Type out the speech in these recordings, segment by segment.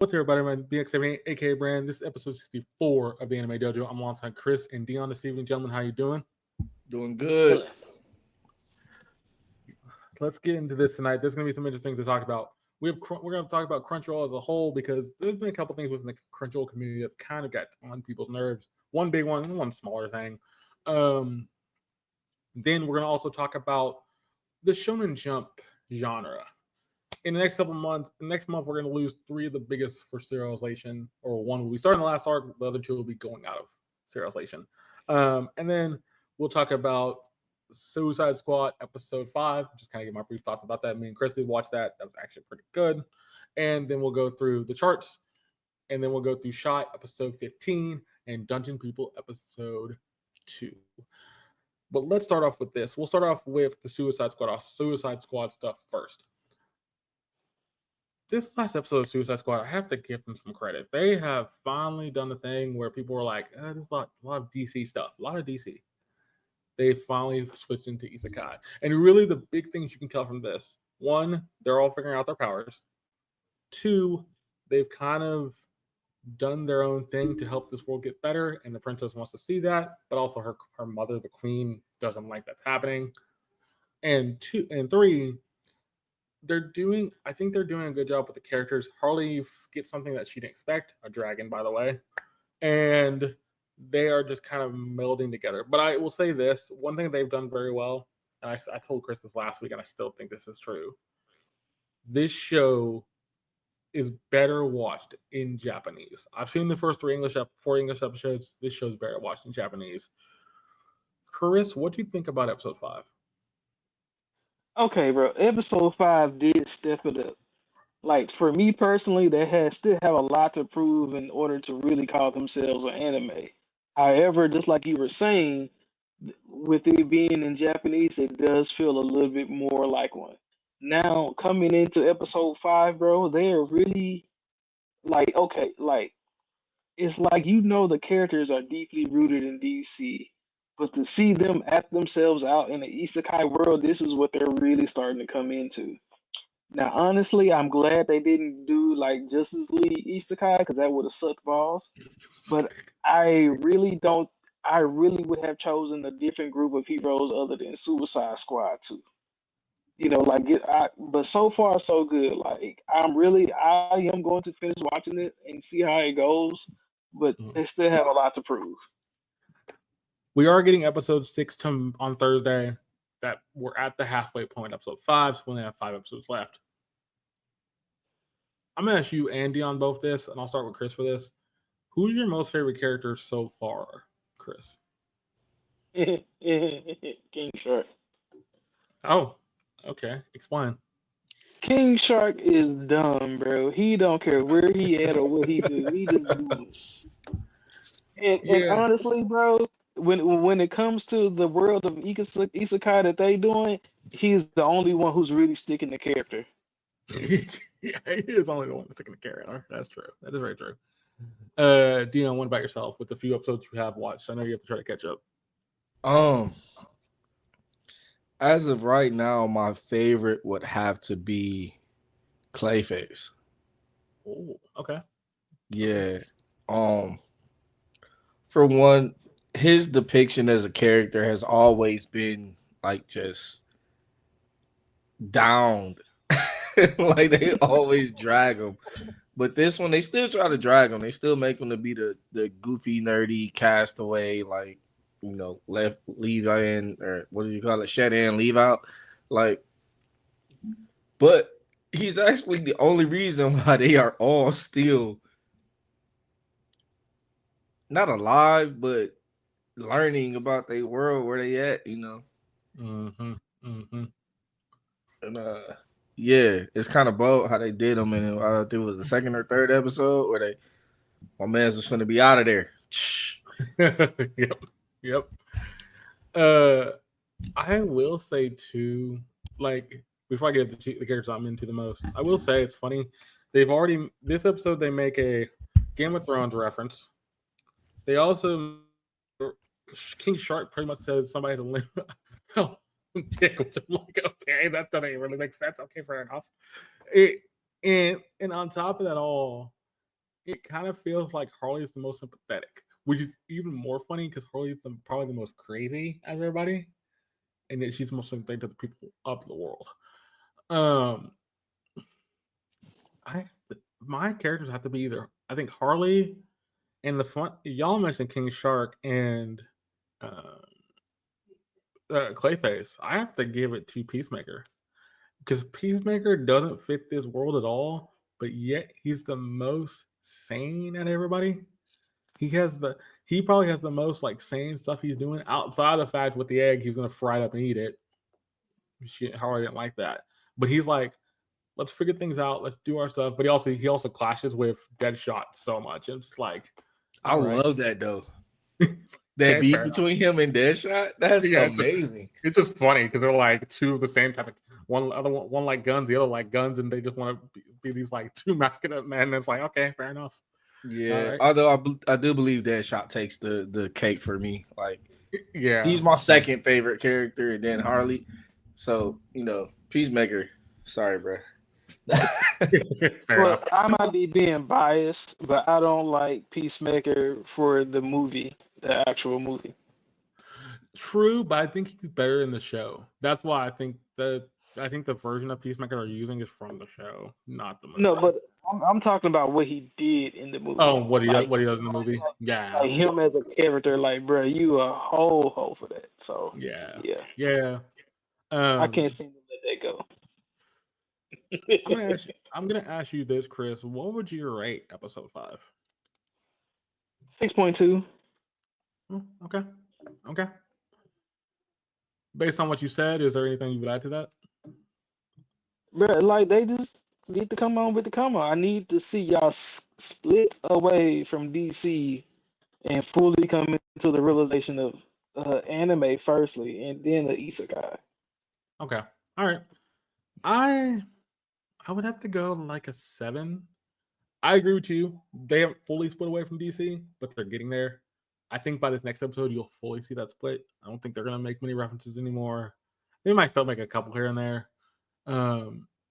What's up, everybody? My BX78, aka Brand. This is episode 64 of the Anime Dojo. I'm alongside Chris and Deon this evening. Gentlemen, how you doing? Doing good. Let's get into this tonight. There's going to be some interesting things to talk about. We're going to talk about Crunchyroll as a whole because there's been a couple things within the Crunchyroll community that's kind of got on people's nerves. One big one, one smaller thing. Then we're going to also talk about the shonen jump genre. In the next couple months, next month we're going to lose three of the biggest for serialization, or one will be starting the last arc, the other two will be going out of serialization. And then we'll talk about Suicide Squad episode 5. Just kind of get my brief thoughts about that. Me and Chris did watch that. That was actually pretty good. And then we'll go through the charts, and then we'll go through Shot episode 15 and Dungeon People episode 2. But let's start off with this. We'll start off with the Suicide Squad stuff first. This last episode of Suicide Squad, I have to give them some credit. They have finally done the thing where people were like, there's a lot of DC stuff, a lot of DC. They finally switched into Isekai. And really the big things you can tell from this, one, they're all figuring out their powers. Two, they've kind of done their own thing to help this world get better, and the princess wants to see that, but also her mother, the queen, doesn't like that's happening. And three, I think they're doing a good job with the characters. Harley gets something that she didn't expect, a dragon, by the way, and they are just kind of melding together. But I will say this, one thing they've done very well, and I told Chris this last week, and I still think this is true. This show is better watched in Japanese. I've seen the first four English episodes. This show's better watched in Japanese. Chris, what do you think about episode 5? Okay, bro. Episode 5 did step it up. Like for me personally, they still have a lot to prove in order to really call themselves an anime. However, just like you were saying, with it being in Japanese, it does feel a little bit more like one. Now, coming into episode 5, bro, they are really like okay, like it's like the characters are deeply rooted in DC, but to see them act themselves out in the isekai world, this is what they're really starting to come into. Now, honestly, I'm glad they didn't do like Justice League isekai because that would have sucked balls. But I really don't. I really would have chosen a different group of heroes other than Suicide Squad too. But so far so good. Like I am going to finish watching it and see how it goes. But they still have a lot to prove. We are getting episode 6 on Thursday. That we're at the halfway point, episode 5, so we only have 5 episodes left. I'm gonna ask you and Deon both this, and I'll start with Chris for this. Who's your most favorite character so far, Chris? King Shark. Oh, okay. Explain. King Shark is dumb, bro. He don't care where he at or what he do. He just do it. And honestly, bro, when it comes to the world of isekai that they doing, he's the only one who's really sticking to character. Yeah, he is only the one sticking to character. That's true. That is very true. Deon, what about yourself? With the few episodes you have watched, I know you have to try to catch up. As of right now, my favorite would have to be Clayface. Oh, okay. Yeah. For one, his depiction as a character has always been like just downed. Like they always drag him. But this one, they still try to drag him. They still make him to be the goofy, nerdy castaway, like, leave in, or what do you call it? Shed in, leave out. Like, but he's actually the only reason why they are all still not alive, but learning about their world, where they at, Mm-hmm. Mm-hmm. And yeah, it's kind of bold how they did them, and I think it was the second or third episode where my man's was gonna be out of there. Yep. I will say too, like before I get the characters I'm into the most, I will say it's funny. This episode they make a Game of Thrones reference. They also King Shark pretty much says somebody has a limb. Oh, dick, which I'm like, okay, that doesn't really make sense. Okay, fair enough. And on top of that all, it kind of feels like Harley is the most sympathetic, which is even more funny because Harley is probably the most crazy out of everybody, and yet she's the most sympathetic to the people of the world. Um, I my characters have to be either I think Harley and the front. Y'all mentioned King Shark and uh, Clayface. I have to give it to Peacemaker because Peacemaker doesn't fit this world at all, but yet he's the most sane at everybody. He probably has the most like sane stuff he's doing outside of the fact with the egg he's gonna fry it up and eat it. Shit, Harley didn't like that, but he's like, let's figure things out, let's do our stuff. But he also clashes with Deadshot so much. And it's just like, I all right, love that though. That okay, beef fair enough. between him and Deadshot, that's Yeah, amazing. it's just funny because they're like two of the same type of one like guns, the other like guns, and they just want to be these like two masculine men. And it's like, okay, fair enough. Yeah, All right. although I do believe Deadshot takes the cake for me. Like, Yeah, he's my second favorite character, and then Harley. So Peacemaker. Sorry, bro. fair Well, enough. I might be being biased, but I don't like Peacemaker for the movie, the actual movie. True, but I think he's better in the show. That's why I think the version of Peacemaker they're using is from the show, not the movie. No, but I'm talking about what he did in the movie. Oh, what he Like, does in the movie? Yeah, like him as a character, like, bro, you a whole hoe for that. So, yeah, yeah, yeah. I can't Um, seem to let that go. I'm gonna ask you this, Chris. What would you rate episode 5? 6.2. Okay, okay. Based on what you said, is there anything you would add to that? Bro, like they just need to come on with the come on. I need to see y'all split away from DC and fully come into the realization of anime firstly, and then the isekai. Okay, all right. I I would have to go like a 7. I agree with you. They haven't fully split away from DC, but they're getting there. I think by this next episode, you'll fully see that split. I don't think they're gonna make many references anymore. They might still make a couple here and there.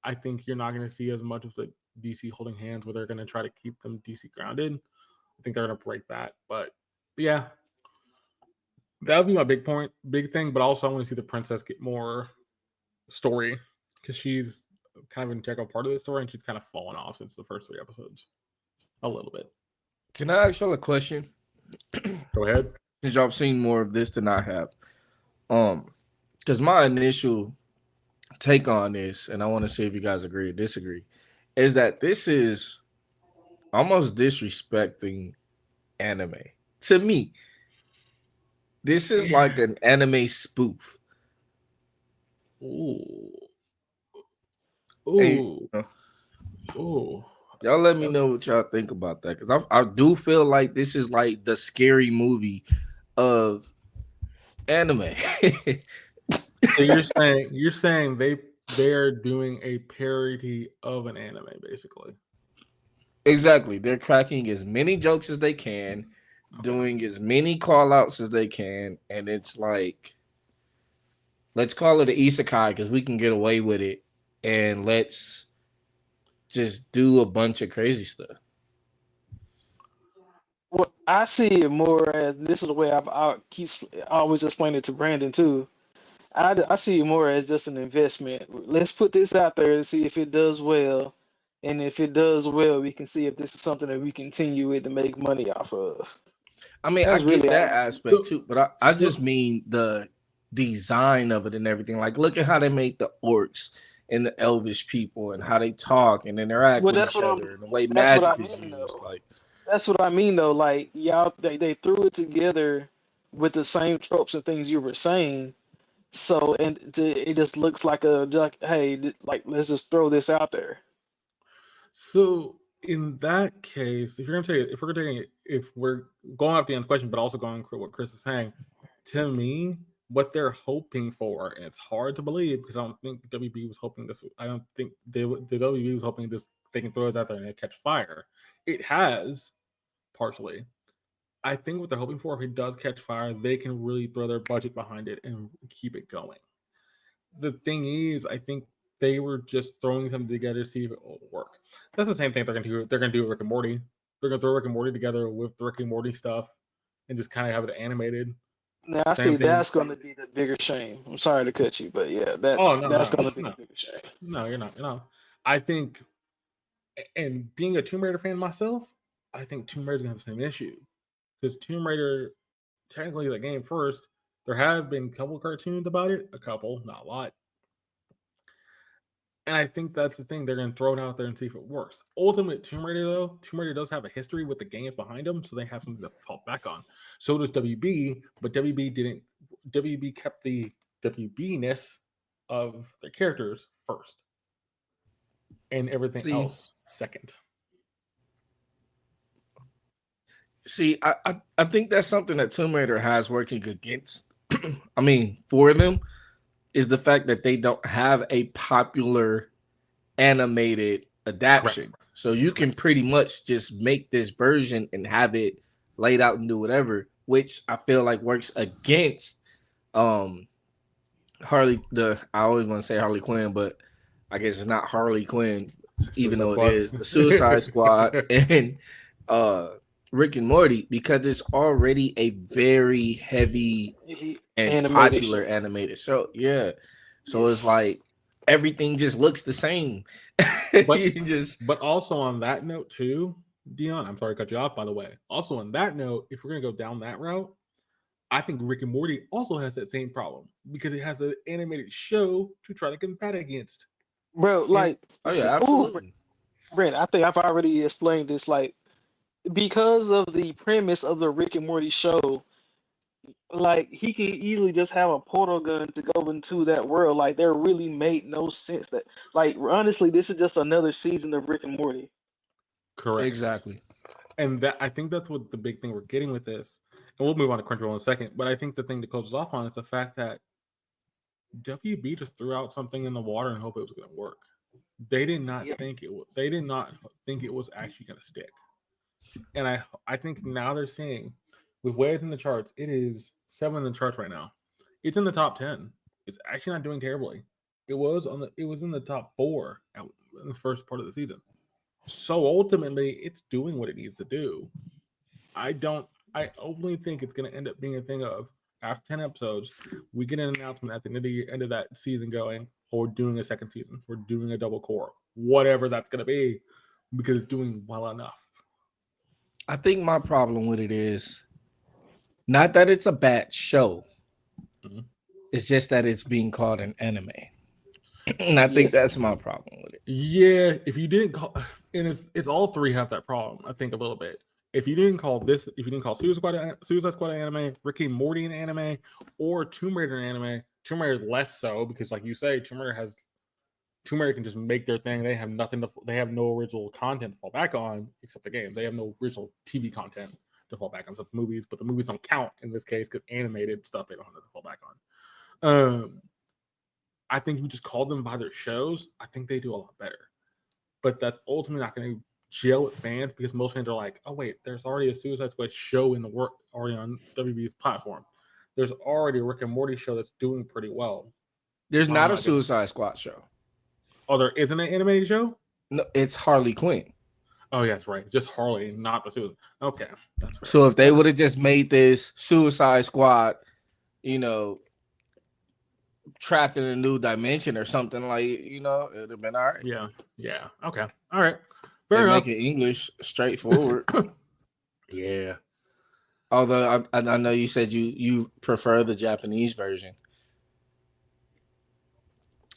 I think you're not gonna see as much of the DC holding hands where they're gonna try to keep them DC grounded. I think they're gonna break that. But yeah, that would be my big thing. But also, I want to see the princess get more story because she's kind of an integral part of the story, and she's kind of fallen off since the first 3 episodes a little bit. Can I ask y'all a question? Go ahead. Since y'all have seen more of this than I have, because my initial take on this, and I want to see if you guys agree or disagree, is that this is almost disrespecting anime to me. This is like an anime spoof. Ooh. Hey, Ooh. Ooh. y'all let me know what y'all think about that, because I do feel like this is like the scary movie of anime. So you're saying they're doing a parody of an anime, basically. Exactly. They're cracking as many jokes as they can, doing as many call outs as they can, and it's like, let's call it an isekai because we can get away with it, and let's just do a bunch of crazy stuff. Well, I see it more as this is the way I always explain it to Brandon too. I see it more as just an investment. Let's put this out there and see if it does well. And if it does well, we can see if this is something that we continue with to make money off of. I mean, I That's get really that all. aspect too, but I just mean the design of it and everything. Like, look at how they make the orcs and the elvish people and how they talk and interact Well, with that's each what other and the way that's what I magic is mean used. though. Like, That's what I mean though. Like y'all, they threw it together with the same tropes and things you were saying. So it just looks like hey, like let's just throw this out there. So in that case, if we're going off the end question, but also going for what Chris is saying, to me, what they're hoping for, and it's hard to believe because I don't think WB was hoping this. I don't think the WB was hoping this. They can throw it out there and it catch fire. It has partially. I think what they're hoping for, if it does catch fire, they can really throw their budget behind it and keep it going. The thing is, I think they were just throwing something together to see if it will work. That's the same thing they're gonna do. They're gonna do with Rick and Morty. they're gonna throw Rick and Morty together with the Rick and Morty stuff and just kind of have it animated. Now I Same see thing. that's going to be the bigger shame. I'm sorry to cut you, but yeah, Oh that's no, going to be no, the bigger shame. no, you're not. I think, and being a Tomb Raider fan myself, I think Tomb Raider's gonna have the same issue because Tomb Raider, technically the game first. There have been a couple cartoons about it, a couple, not a lot. And I think that's the thing. They're going to throw it out there and see if it works. Ultimate Tomb Raider, though, Tomb Raider does have a history with the games behind them, so they have something to fall back on. So does WB, but WB didn't. WB kept the WB-ness of their characters first, and everything else second. See, I think that's something that Tomb Raider has working against. I mean, for them, is the fact that they don't have a popular animated adaptation. Correct. So you can pretty much just make this version and have it laid out and do whatever, which I feel like works against I always want to say Harley Quinn, but I guess it's not Harley Quinn, even though it is the Suicide Squad and Rick and Morty, because it's already a very heavy and popular animated show. Yeah. So it's like everything just looks the same. But also on that note too, Deon, I'm sorry to cut you off, by the way. Also on that note, if we're gonna go down that route, I think Rick and Morty also has that same problem because it has an animated show to try to compete against. Bro, like, absolutely. Brent, I think I've already explained this. Like, because of the premise of the Rick and Morty show, like he can easily just have a portal gun to go into that world. Like, there really made no sense that, like, honestly, this is just another season of Rick and Morty. Correct. Exactly. And that, I think that's what the big thing we're getting with this. And we'll move on to Crunchyroll in a second. But I think the thing to close us off on is the fact that WB just threw out something in the water and hope it was going to work. They did not think it was. They did not think it was actually going to stick. And I think now they're seeing, with where it's in the charts, it is 7 in the charts right now. It's in the top 10. It's actually not doing terribly. It was in the top 4 in the first part of the season. So ultimately, it's doing what it needs to do. I only think it's going to end up being a thing of, after 10 episodes, we get an announcement at the end of that season going, or doing a second season, we're doing a double core, whatever that's going to be, because it's doing well enough. I think my problem with it is not that it's a bad show. Mm-hmm. It's just that it's being called an anime. And I think that's my problem with it. Yeah, if you didn't call, and it's all three have that problem, I think, a little bit. If you didn't call Suicide Squad an anime, Rick and Morty an anime, or Tomb Raider an anime, Tomb Raider less so, because like you say, Tomb Raider can just make their thing. They have they have no original content to fall back on except the game. They have no original TV content to fall back on except the movies, but the movies don't count in this case because animated stuff they don't have to fall back on. I think if you just call them by their shows, I think they do a lot better. But that's ultimately not going to gel with fans because most fans are like, oh, wait, there's already a Suicide Squad show in the work already on WB's platform. There's already a Rick and Morty show that's doing pretty well. There's not a Suicide Squad show. Oh, there isn't an animated show? No, it's Harley Quinn. Oh, yeah, that's right. It's just Harley, not the Suicide. Okay, that's fair. So if they would have just made this Suicide Squad, trapped in a new dimension or something, like, it would have been all right. Yeah. Okay. All right. Fair enough. Make it English straightforward. Yeah. Although I know you said you prefer the Japanese version.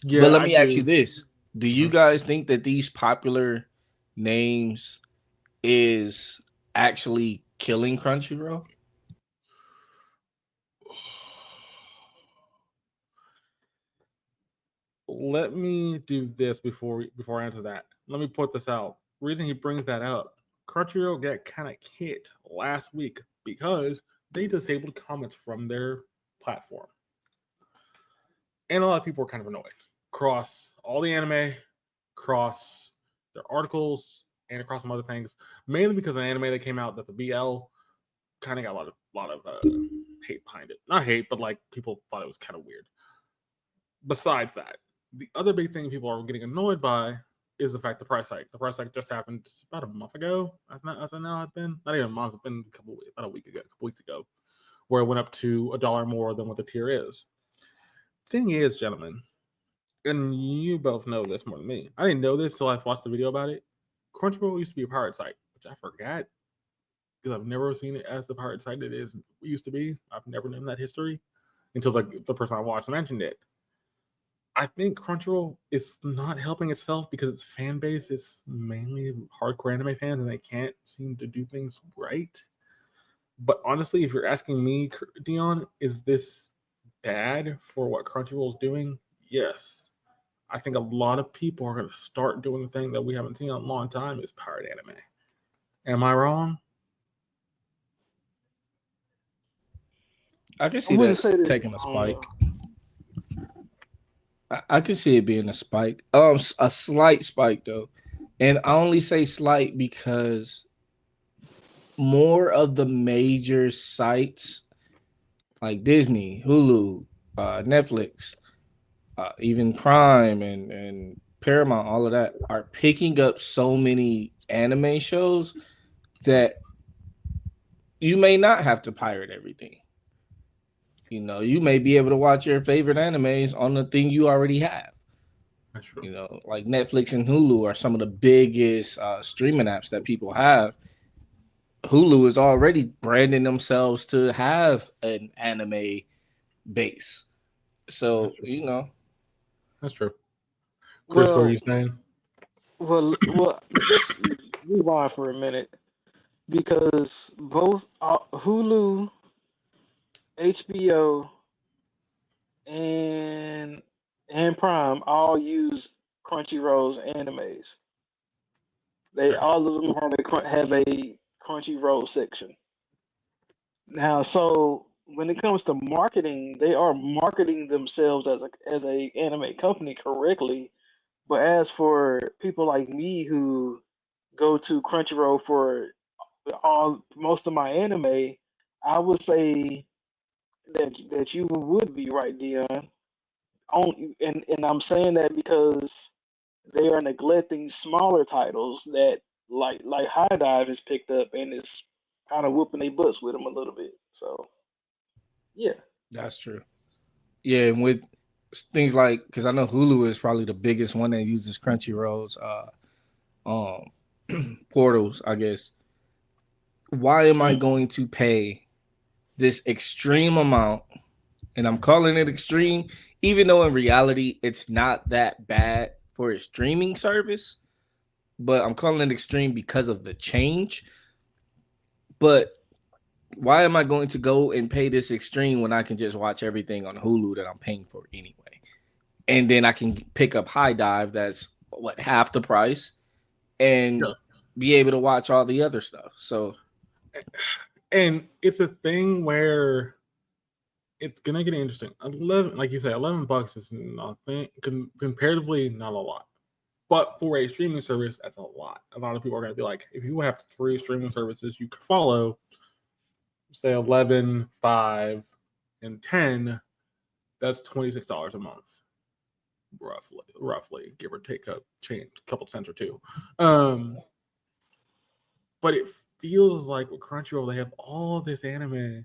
Yeah. But let me ask you this. Do you guys think that these popular names is actually killing Crunchyroll? Let me do this before I answer that. Let me put this out. Reason he brings that up, Crunchyroll got kind of hit last week because they disabled comments from their platform. And a lot of people were kind of annoyed. Across all the anime, across their articles, and across some other things. Mainly because of an anime that came out that the BL kind of got a lot of hate behind it. Not hate, but like people thought it was kind of weird. Besides that, the other big thing people are getting annoyed by is the fact the price hike. The price hike just happened about a month ago. That's now it's been not even a month. It's been about a week ago, a couple weeks ago, where it went up to $1 more than what the tier is. Thing is, gentlemen, and you both know this more than me. I didn't know this till I watched the video about it. Crunchyroll used to be a pirate site, which I forgot because I've never seen it as the pirate site it used to be. I've never known that history until the person I watched mentioned it. I think Crunchyroll is not helping itself because its fan base is mainly hardcore anime fans and they can't seem to do things right. But honestly, if you're asking me, Deon, is this bad for what Crunchyroll is doing? Yes. I think a lot of people are going to start doing the thing that we haven't seen in a long time is pirate anime. Am I wrong? I can I see wouldn't that say that. taking a spike. I can see it being a spike. A slight spike though, and I only say slight because more of the major sites like Disney, Hulu, Netflix, even Prime and Paramount, all of that are picking up so many anime shows that you may not have to pirate everything. You know, you may be able to watch your favorite animes on the thing you already have. That's true. You know, like Netflix and Hulu are some of the biggest streaming apps that people have. Hulu is already branding themselves to have an anime base. So, you know. That's true. Chris, what are you Well, saying? let's move on for a minute because both Hulu, HBO, and Prime all use Crunchyroll's animes. They Okay. all of them have a Crunchyroll section. Now, so when it comes to marketing, they are marketing themselves as a anime company correctly. But as for people like me who go to Crunchyroll for all most of my anime, I would say that you would be right, Dion. And I'm saying that because they are neglecting smaller titles that like High Dive has picked up and is kind of whooping their butts with them a little bit. So yeah. That's true. Yeah, and with things like, because I know Hulu is probably the biggest one that uses Crunchyroll's portals, I guess. Why am I going to pay this extreme amount? And I'm calling it extreme, even though in reality it's not that bad for a streaming service. But I'm calling it extreme because of the change. But why am I going to go and pay this extreme when I can just watch everything on Hulu that I'm paying for anyway? And then I can pick up High Dive that's half the price and Yes. be able to watch all the other stuff. So, and it's a thing where it's gonna get interesting. 11, like you say, $11 is nothing comparatively not a lot, but for a streaming service, that's a lot. A lot of people are gonna be like, if you have 3 streaming services you can follow, say 11, 5, and 10, that's $26 a month, roughly, give or take a couple cents or two. But it feels like with Crunchyroll, they have all this anime.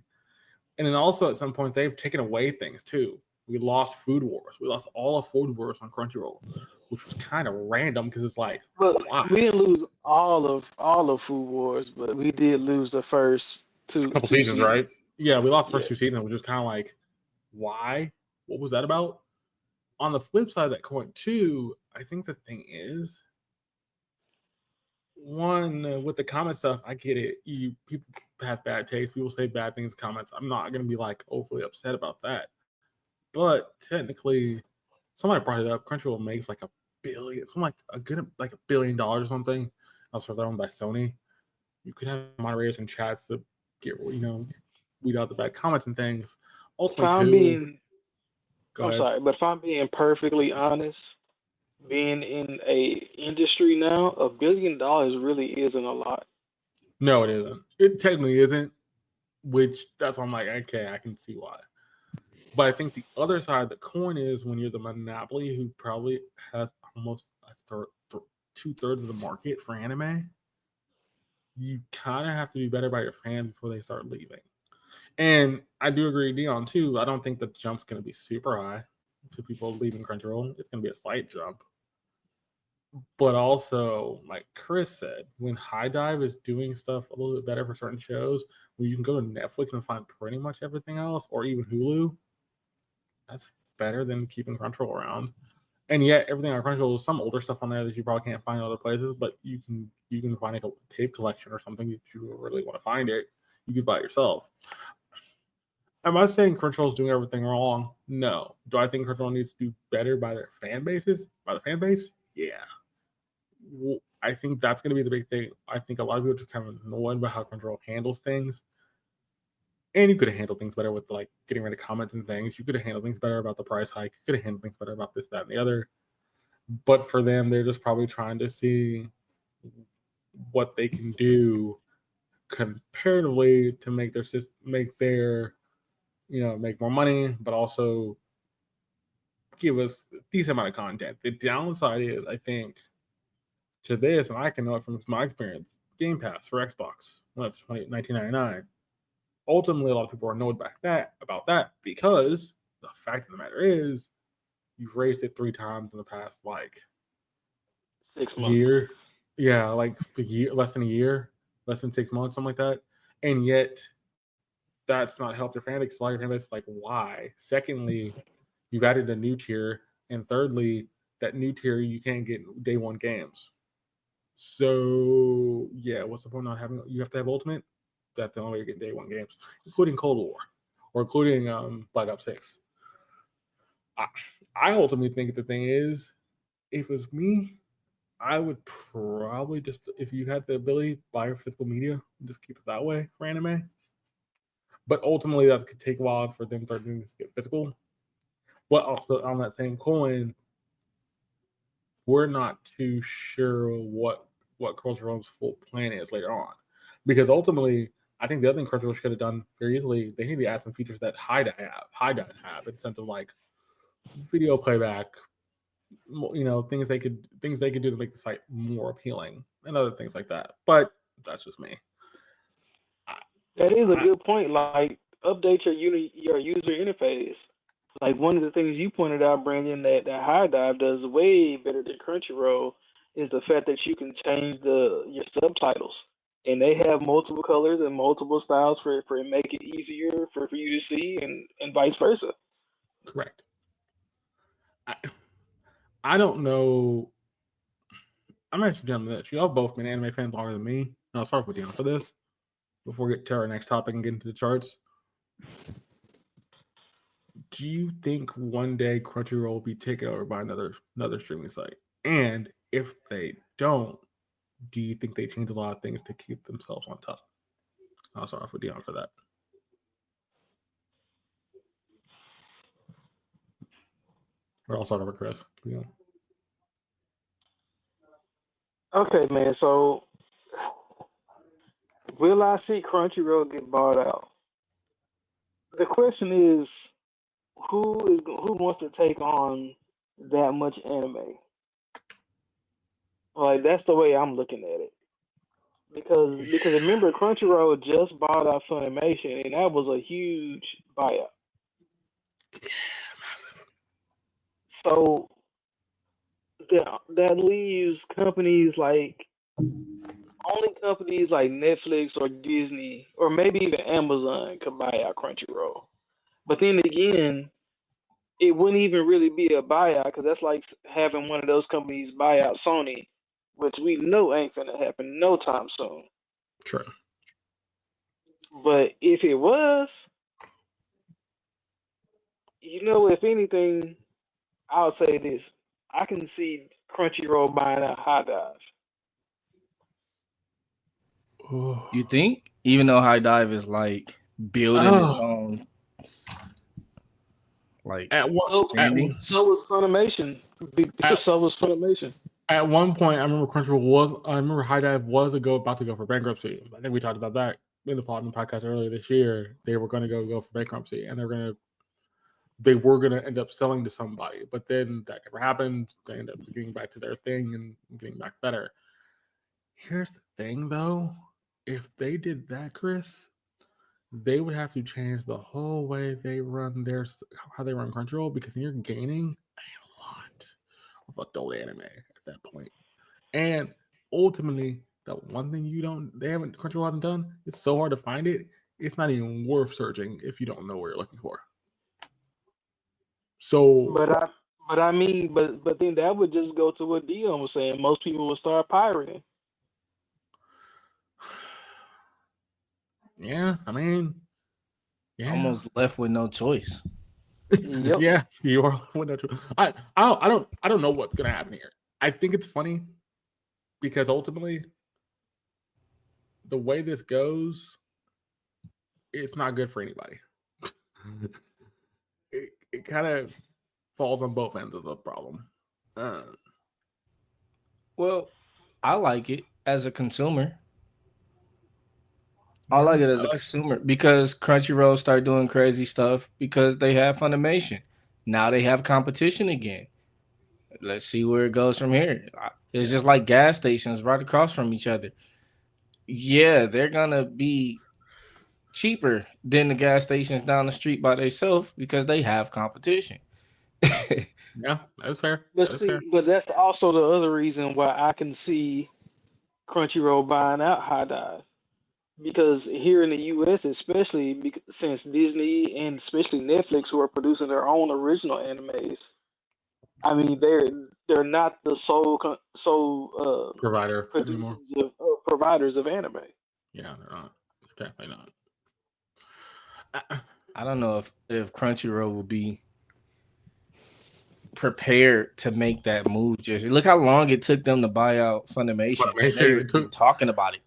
And then also at some point, they've taken away things too. We lost Food Wars. We lost all of Food Wars on Crunchyroll, which was kind of random because it's like, But why? we didn't lose all of Food Wars, but we did lose the first A couple two seasons, seasons. right? Yeah, we lost the first 2 Yes. seasons, which is kind of like, why? What was that about? On the flip side of that coin, too, I think the thing is, one with the comment stuff, I get it. People have bad taste. People say bad things in comments. I'm not gonna be like overly upset about that. But technically, somebody brought it up. Crunchyroll makes like something like $1 billion or something. Also, they're owned by Sony. You could have moderators and chats to get weed out the bad comments and things. If Ultimately, I'm too. being, Go I'm ahead. sorry, but if I'm being perfectly honest, being in a industry now, $1 billion really isn't a lot. No, it isn't. It technically isn't. Which that's why I'm like, okay, I can see why. But I think the other side of the coin is when you're the monopoly who probably has almost a 2/3 of the market for anime, you kind of have to do better by your fans before they start leaving. And I do agree with Deon too. I don't think the jump's going to be super high to people leaving Crunchyroll. It's going to be a slight jump. But also, like Chris said, when High Dive is doing stuff a little bit better for certain shows, where you can go to Netflix and find pretty much everything else, or even Hulu, that's better than keeping Crunchyroll around. And yet, everything on Crunchyroll is some older stuff on there that you probably can't find in other places, but you can find a tape collection or something if you really want to find it. You could buy it yourself. Am I saying Crunchyroll is doing everything wrong? No. Do I think Crunchyroll needs to do better by their fan bases? By the fan base? Yeah. Well, I think that's going to be the big thing. I think a lot of people are just kind of annoyed by how Crunchyroll handles things. And you could have handled things better with like getting rid of comments and things. You could have handled things better about the price hike. You could have handled things better about this, that, and the other. But for them, they're just probably trying to see what they can do comparatively to make their make more money, but also give us a decent amount of content. The downside is, I think, to this, and I can know it from my experience, Game Pass for Xbox went up to $19.99. Ultimately, a lot of people are annoyed about that because the fact of the matter is, you've raised it 3 times in the past 6 months. year. Yeah, like a year, less than a year, less than 6 months, something like that. And yet, that's not helped your fan base. A lot of your fan base is like, why? Secondly, you've added a new tier. And thirdly, that new tier, you can't get day one games. So, yeah, what's the point of not having? You have to have Ultimate. That's the only way you get day one games, including Cold War or including Black Ops 6. I ultimately think the thing is, if it was me, I would probably just, if you had the ability, buy your physical media and just keep it that way for anime. But ultimately, that could take a while for them starting to get physical. But also, on that same coin, we're not too sure what Crunchyroll's full plan is later on. Because ultimately, I think the other thing Crunchyroll could have done very easily, they need to add some features that High Dive have in the sense of like video playback, things they could do to make the site more appealing and other things like that. But that's just me. That is a good point. Like, update your user interface. Like, one of the things you pointed out, Brandon, that High Dive does way better than Crunchyroll is the fact that you can change your subtitles, and they have multiple colors and multiple styles for make it easier for you to see, and vice versa. Correct. I don't know. I'm actually jumping this. Y'all both been anime fans longer than me. And I'll start with Deon for this before we get to our next topic and get into the charts. Do you think one day Crunchyroll will be taken over by another streaming site? And if they don't, do you think they change a lot of things to keep themselves on top? I'll start off with Deon for that. Or I'll start over Chris. Yeah. Okay, man. So, will I see Crunchyroll get bought out? The question is, who wants to take on that much anime? Like, that's the way I'm looking at it. Because remember, Crunchyroll just bought out Funimation, and that was a huge buyout. So that leaves only companies like Netflix or Disney or maybe even Amazon could buy out Crunchyroll. But then again, it wouldn't even really be a buyout because that's like having one of those companies buy out Sony, which we know ain't gonna happen no time soon. True. But if it was, if anything, I'll say this: I can see Crunchyroll buying out High Dive. You think? Even though High Dive is like building its own, like so was Funimation. So was Funimation. At one point, I remember High Dive was about to go for bankruptcy. I think we talked about that in the podcast earlier this year. They were going to go for bankruptcy, and they're going to they were going to end up selling to somebody, but then that never happened. They end up getting back to their thing and getting back better. Here's the thing, though. If they did that, Chris, they would have to change the whole way they run how they run Crunchyroll, because you're gaining a lot of adult anime at that point. And ultimately, the one thing Crunchyroll hasn't done, it's so hard to find it. It's not even worth searching if you don't know what you're looking for. So, but then that would just go to what Deon was saying. Most people would start pirating. yeah, I mean, yeah, Almost left with no choice. Yep. yeah, you are. I don't know what's gonna happen here. I think it's funny because ultimately, the way this goes, it's not good for anybody. It kind of falls on both ends of the problem. Well, I like it as a consumer. I like it as a consumer because Crunchyroll started doing crazy stuff because they have Funimation. Now they have competition again. Let's see where it goes from here. It's just like gas stations right across from each other. Yeah, they're gonna be cheaper than the gas stations down the street by themselves because they have competition. Yeah, that's fair. But that's also the other reason why I can see Crunchyroll buying out High Dive. Because here in the U.S., especially since Disney and especially Netflix, who are producing their own original animes, I mean they're not the sole Provider anymore. producers providers of anime. Yeah, they're not. They're definitely not. I don't know if Crunchyroll will be prepared to make that move. Just look how long it took them to buy out Funimation. They've been talking about it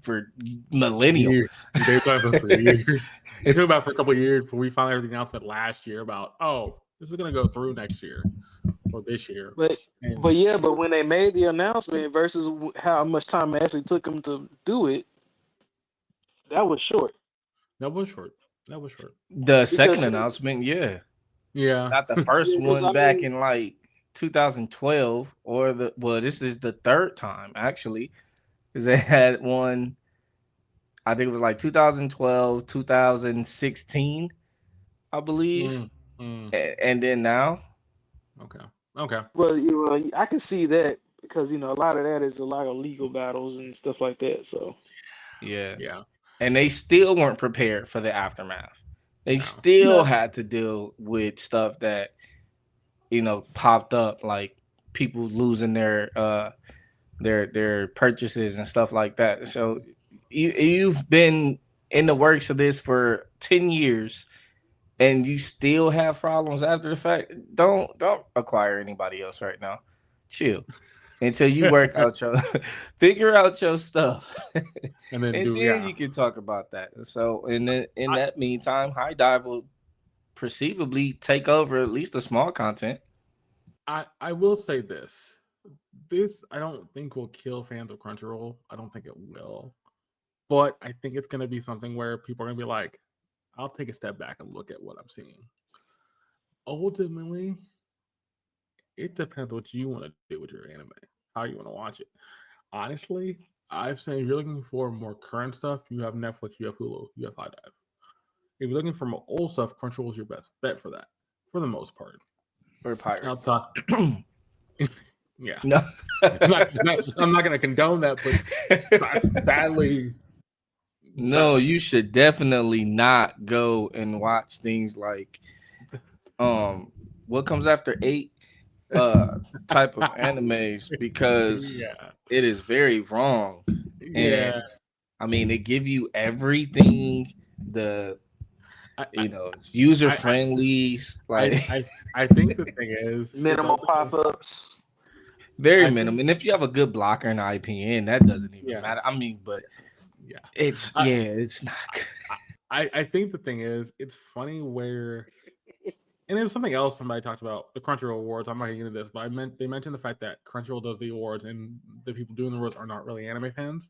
for millennial. They talked about it for years. It took about for a couple of years before we found everything announcement last year about, oh, this is going to go through next year or this year. But when they made the announcement versus how much time it actually took them to do it, that was short. That was short. The second announcement, yeah. Not the first one back in like 2012 this is the third time actually, because they had one, I think it was like 2012, 2016, I believe. And then now. Okay. Well, I can see that because a lot of that is a lot of legal battles and stuff like that. So yeah. And they still weren't prepared for the aftermath. They still had to deal with stuff that popped up, like people losing their purchases and stuff like that. So you've been in the works of this for 10 years and you still have problems after the fact. Don't acquire anybody else right now. Chill until you work out figure out your stuff, and then you can talk about that. So in that meantime, High Dive will perceivably take over at least the small content. I will say this I don't think will kill fans of Crunchyroll. I don't think it will, but I think it's going to be something where people are going to be like, I'll take a step back and look at what I'm seeing. Ultimately, it depends what you want to do with your anime, how you want to watch it. Honestly, I've said if you're looking for more current stuff, you have Netflix, you have Hulu, you have High Dive. If you're looking for more old stuff, Crunchyroll is your best bet for that, for the most part. Or Pirate. Outside. Yeah. No. I'm not going to condone that, but sadly. No, you should definitely not go and watch things like what comes after 8 type of animes, because it is very wrong. Yeah. And I mean, they give you everything, it's user friendly. I think the thing is minimal pop-ups. Very minimal. And if you have a good blocker and IPN, that doesn't even matter. I mean, but it's not good. I think the thing is, it's funny where, and it was something else somebody talked about, the Crunchyroll Awards. I'm not getting into this, but they mentioned the fact that Crunchyroll does the awards and the people doing the awards are not really anime fans.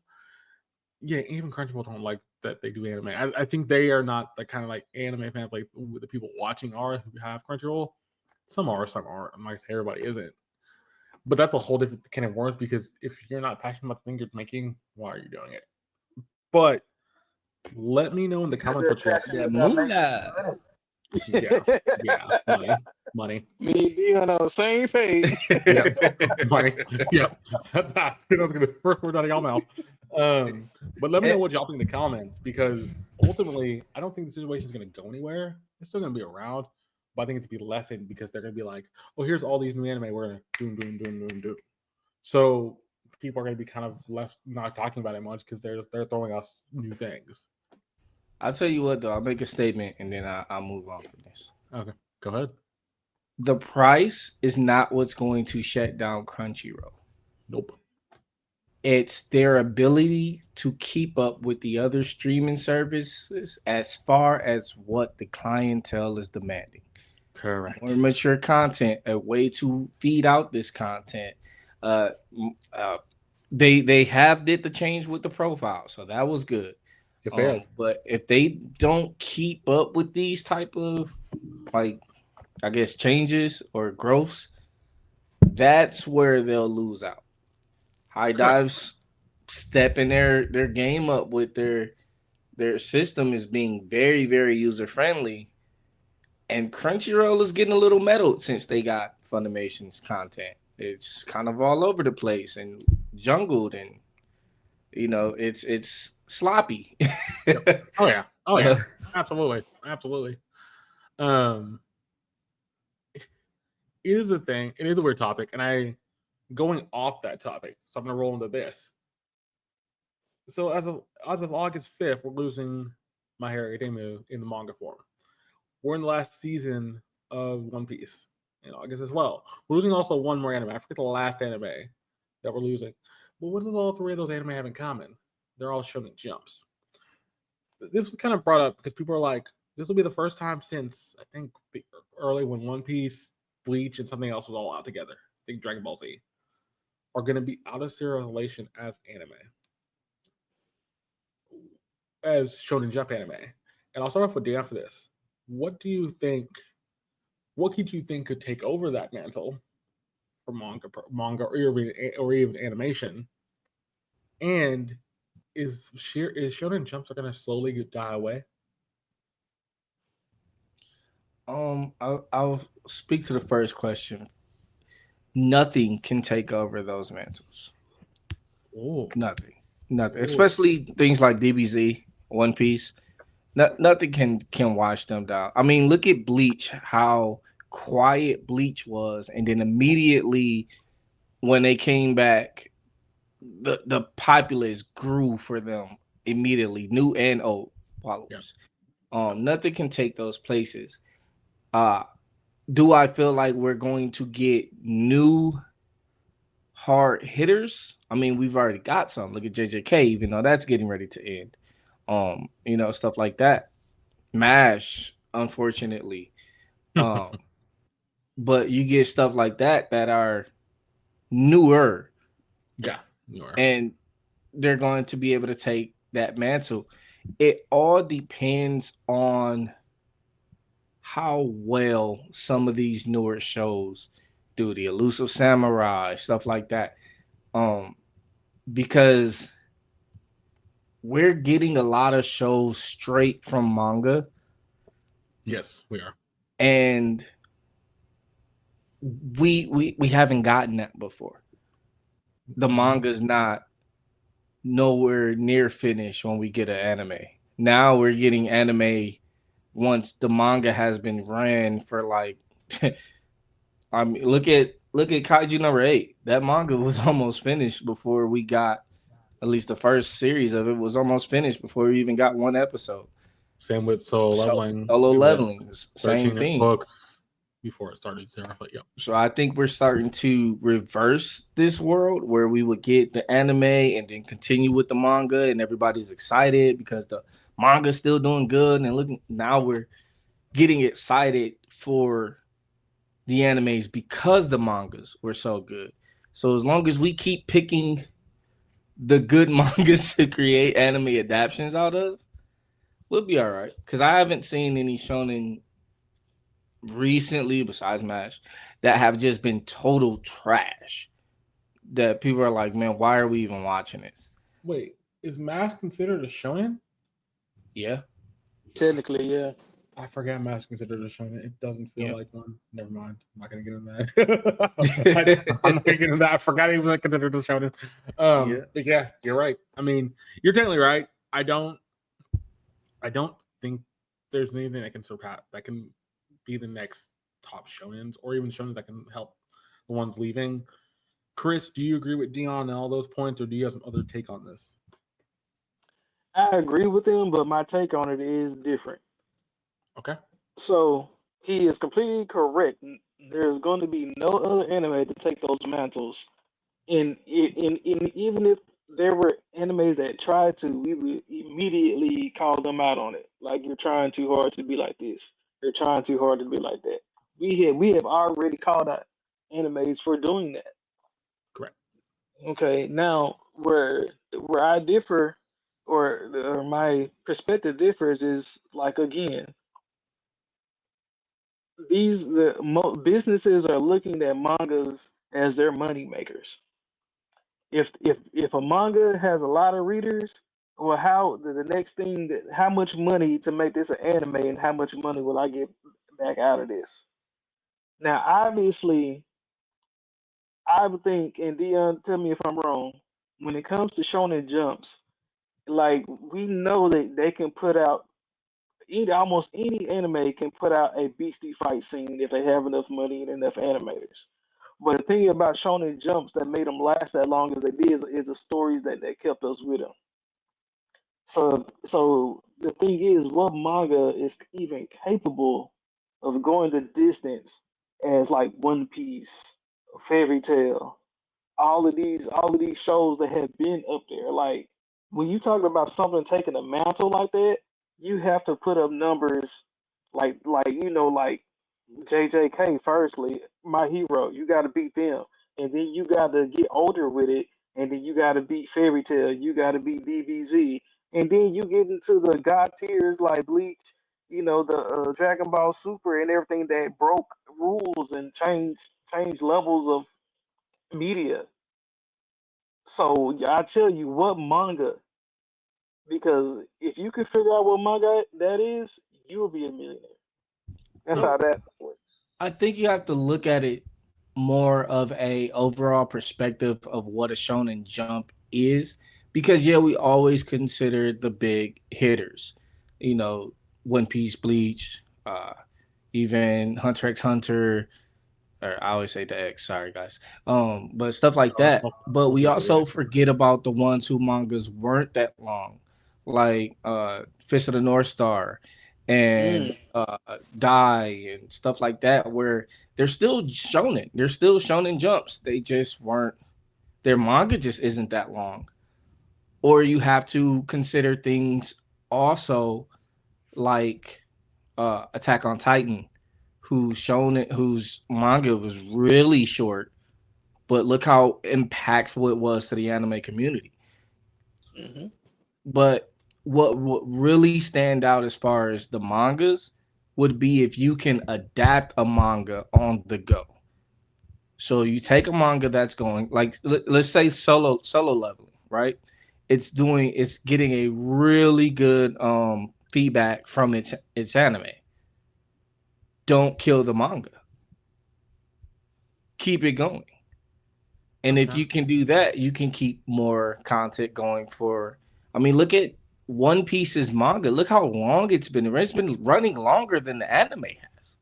Yeah, even Crunchyroll don't like that they do anime. I think they are not the kind of like anime fans like the people watching are who have Crunchyroll. Some are, some aren't. I'm not gonna say everybody isn't. But that's a whole different kind of worms because if you're not passionate about the thing you're making, why are you doing it? But let me know in the comments what you're. That moolah. Yeah, money. Me and Deon on the same page. Yeah, money. Yeah, that's not. That's gonna first word out of y'all mouth. But let me know what y'all think in the comments because ultimately, I don't think the situation is gonna go anywhere. It's still gonna be around, but I think it's to be lessened because they're gonna be like, "Oh, here's all these new anime we're gonna do." So people are gonna be kind of left not talking about it much because they're throwing us new things. I'll tell you what, though. I'll make a statement and then I'll move on from this. Okay, go ahead. The price is not what's going to shut down Crunchyroll. Nope. It's their ability to keep up with the other streaming services as far as what the clientele is demanding. Correct. More mature content, a way to feed out this content. They have did the change with the profile, so that was good. But if they don't keep up with these type of like, I guess, changes or growths, that's where they'll lose out. High Dive's stepping their game up with their system is being very, very user friendly, and Crunchyroll is getting a little meddled since they got Funimation's content. It's kind of all over the place and jungled, and it's sloppy. Oh yeah, absolutely. It is a thing. It is a weird topic, and going off that topic, so I'm gonna roll into this. So as of August 5th, we're losing My Hero Academia in the manga form. We're in the last season of One Piece in August as well. We're losing also one more anime. I forget the last anime that we're losing. But what does all three of those anime have in common? They're all shonen jumps. This was kind of brought up because people are like, this will be the first time since I think early when One Piece, Bleach, and something else was all out together. I think Dragon Ball Z are going to be out of serialization as anime, as shonen jump anime. And I'll start off with Deon for this. What do you think? What could you think could take over that mantle for manga or even animation? And is shonen jumps are going to slowly die away? I'll speak to the first question. Nothing can take over those mantles. Oh, nothing. Especially things like DBZ, One Piece. Nothing can wash them down. I mean, look at Bleach, how quiet Bleach was, and then immediately when they came back, the populace grew for them immediately, new and old followers. Yeah. Nothing can take those places. Do I feel like we're going to get new hard hitters? I mean, we've already got some. Look at JJK, even though that's getting ready to end. Stuff like that. MASH, unfortunately. But you get stuff like that are newer. Yeah, newer. And they're going to be able to take that mantle. It all depends on how well some of these newer shows do, the Elusive Samurai, stuff like that. Because we're getting a lot of shows straight from manga. Yes, we are. And we haven't gotten that before. The manga's not nowhere near finished when we get an anime. Now we're getting anime once the manga has been ran for like I mean, look at Kaiju number 8. That manga was almost finished before we got, at least the first series of it was almost finished before we even got one episode. Same with Solo Leveling. Solo Leveling, same thing. Books before it started. But yeah. So I think we're starting to reverse this world where we would get the anime and then continue with the manga, and everybody's excited because the manga's still doing good. And look, now we're getting excited for the animes because the mangas were so good. So as long as we keep picking the good mangas to create anime adaptations out of, We'll be all right because I haven't seen any shonen recently besides Mash that have just been total trash. That people are like, man, why are we even watching this? Wait, is Mask considered a shonen? Yeah, Technically, yeah. I forgot Mask considered a shonen. It doesn't feel yeah. like one. Never mind. I'm not gonna get into that. I'm not gonna get into that. I forgot he was considered a shonen. Yeah. But yeah, you're right. I mean, you're technically right. I don't think there's anything that can surpass that can be the next top shonens or even shonens that can help the ones leaving. Chris, do you agree with Deon and all those points, or do you have some other take on this? I agree with him, but my take on it is different. Okay. So he is completely correct. There's going to be no other anime to take those mantles. And even if there were animes that tried to, we would immediately call them out on it. Like you're trying too hard to be like this. You're trying too hard to be like that. We have already called out animes for doing that. Correct. Okay, now where I differ, or my perspective differs, is like again, businesses are looking at mangas as their money makers. If a manga has a lot of readers, well, the next thing that how much money to make this an anime, and how much money will I get back out of this? Now, obviously, I would think, and Dion, tell me if I'm wrong, when it comes to shonen jumps, like we know that they can put out almost any anime can put out a beastie fight scene if they have enough money and enough animators. But the thing about shonen jumps that made them last that long as they did is the stories that kept us with them. So the thing is, what manga is even capable of going the distance as like One Piece, Fairy Tail, all of these shows that have been up there. Like when you talk about something taking a mantle like that, you have to put up numbers like JJK. Firstly, My Hero, you got to beat them, and then you got to get older with it, and then you got to beat Fairy Tail, you got to beat DBZ, and then you get into the god tiers like Bleach, the Dragon Ball Super and everything that broke rules and changed levels of media. So I tell you what manga, because if you can figure out what manga that is, you'll be a millionaire. That's how Well, that works. I think you have to look at it more of a overall perspective of what a shonen jump is, because yeah, we always consider the big hitters, you know, One Piece, Bleach, even Hunter x Hunter, or I always say the X, sorry guys, but stuff like that. But we also forget about the ones who mangas weren't that long, like Fist of the North Star and Mm. Die and stuff like that, where they're still shonen jumps. They just weren't, their manga just isn't that long. Or you have to consider things also like Attack on Titan, whose manga was really short, but look how impactful it was to the anime community. Hmm. But what would really stand out as far as the mangas would be if you can adapt a manga on the go. So you take a manga that's going like let's say solo leveling, right? It's getting a really good feedback from its anime. Don't kill the manga. Keep it going. And if Okay. you can do that, you can keep more content going for. I mean, look at One Piece's manga. Look how long it's been. It's been running longer than the anime has,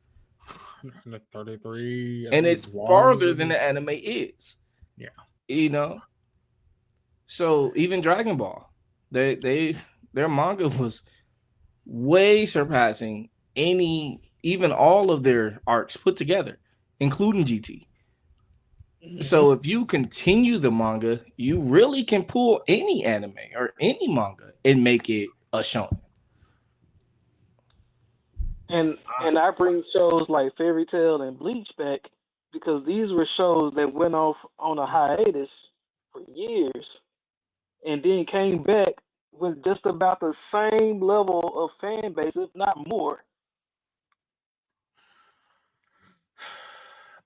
33, I and believe it's one. farther than the anime is. Yeah. You know, so even Dragon Ball, they their manga was way surpassing even all of their arcs put together, including GT. Hmm. So if you continue the manga, you really can pull any anime or any manga and make it a shonen. And I bring shows like Fairy Tail and Bleach back because these were shows that went off on a hiatus for years and then came back with just about the same level of fan base, if not more.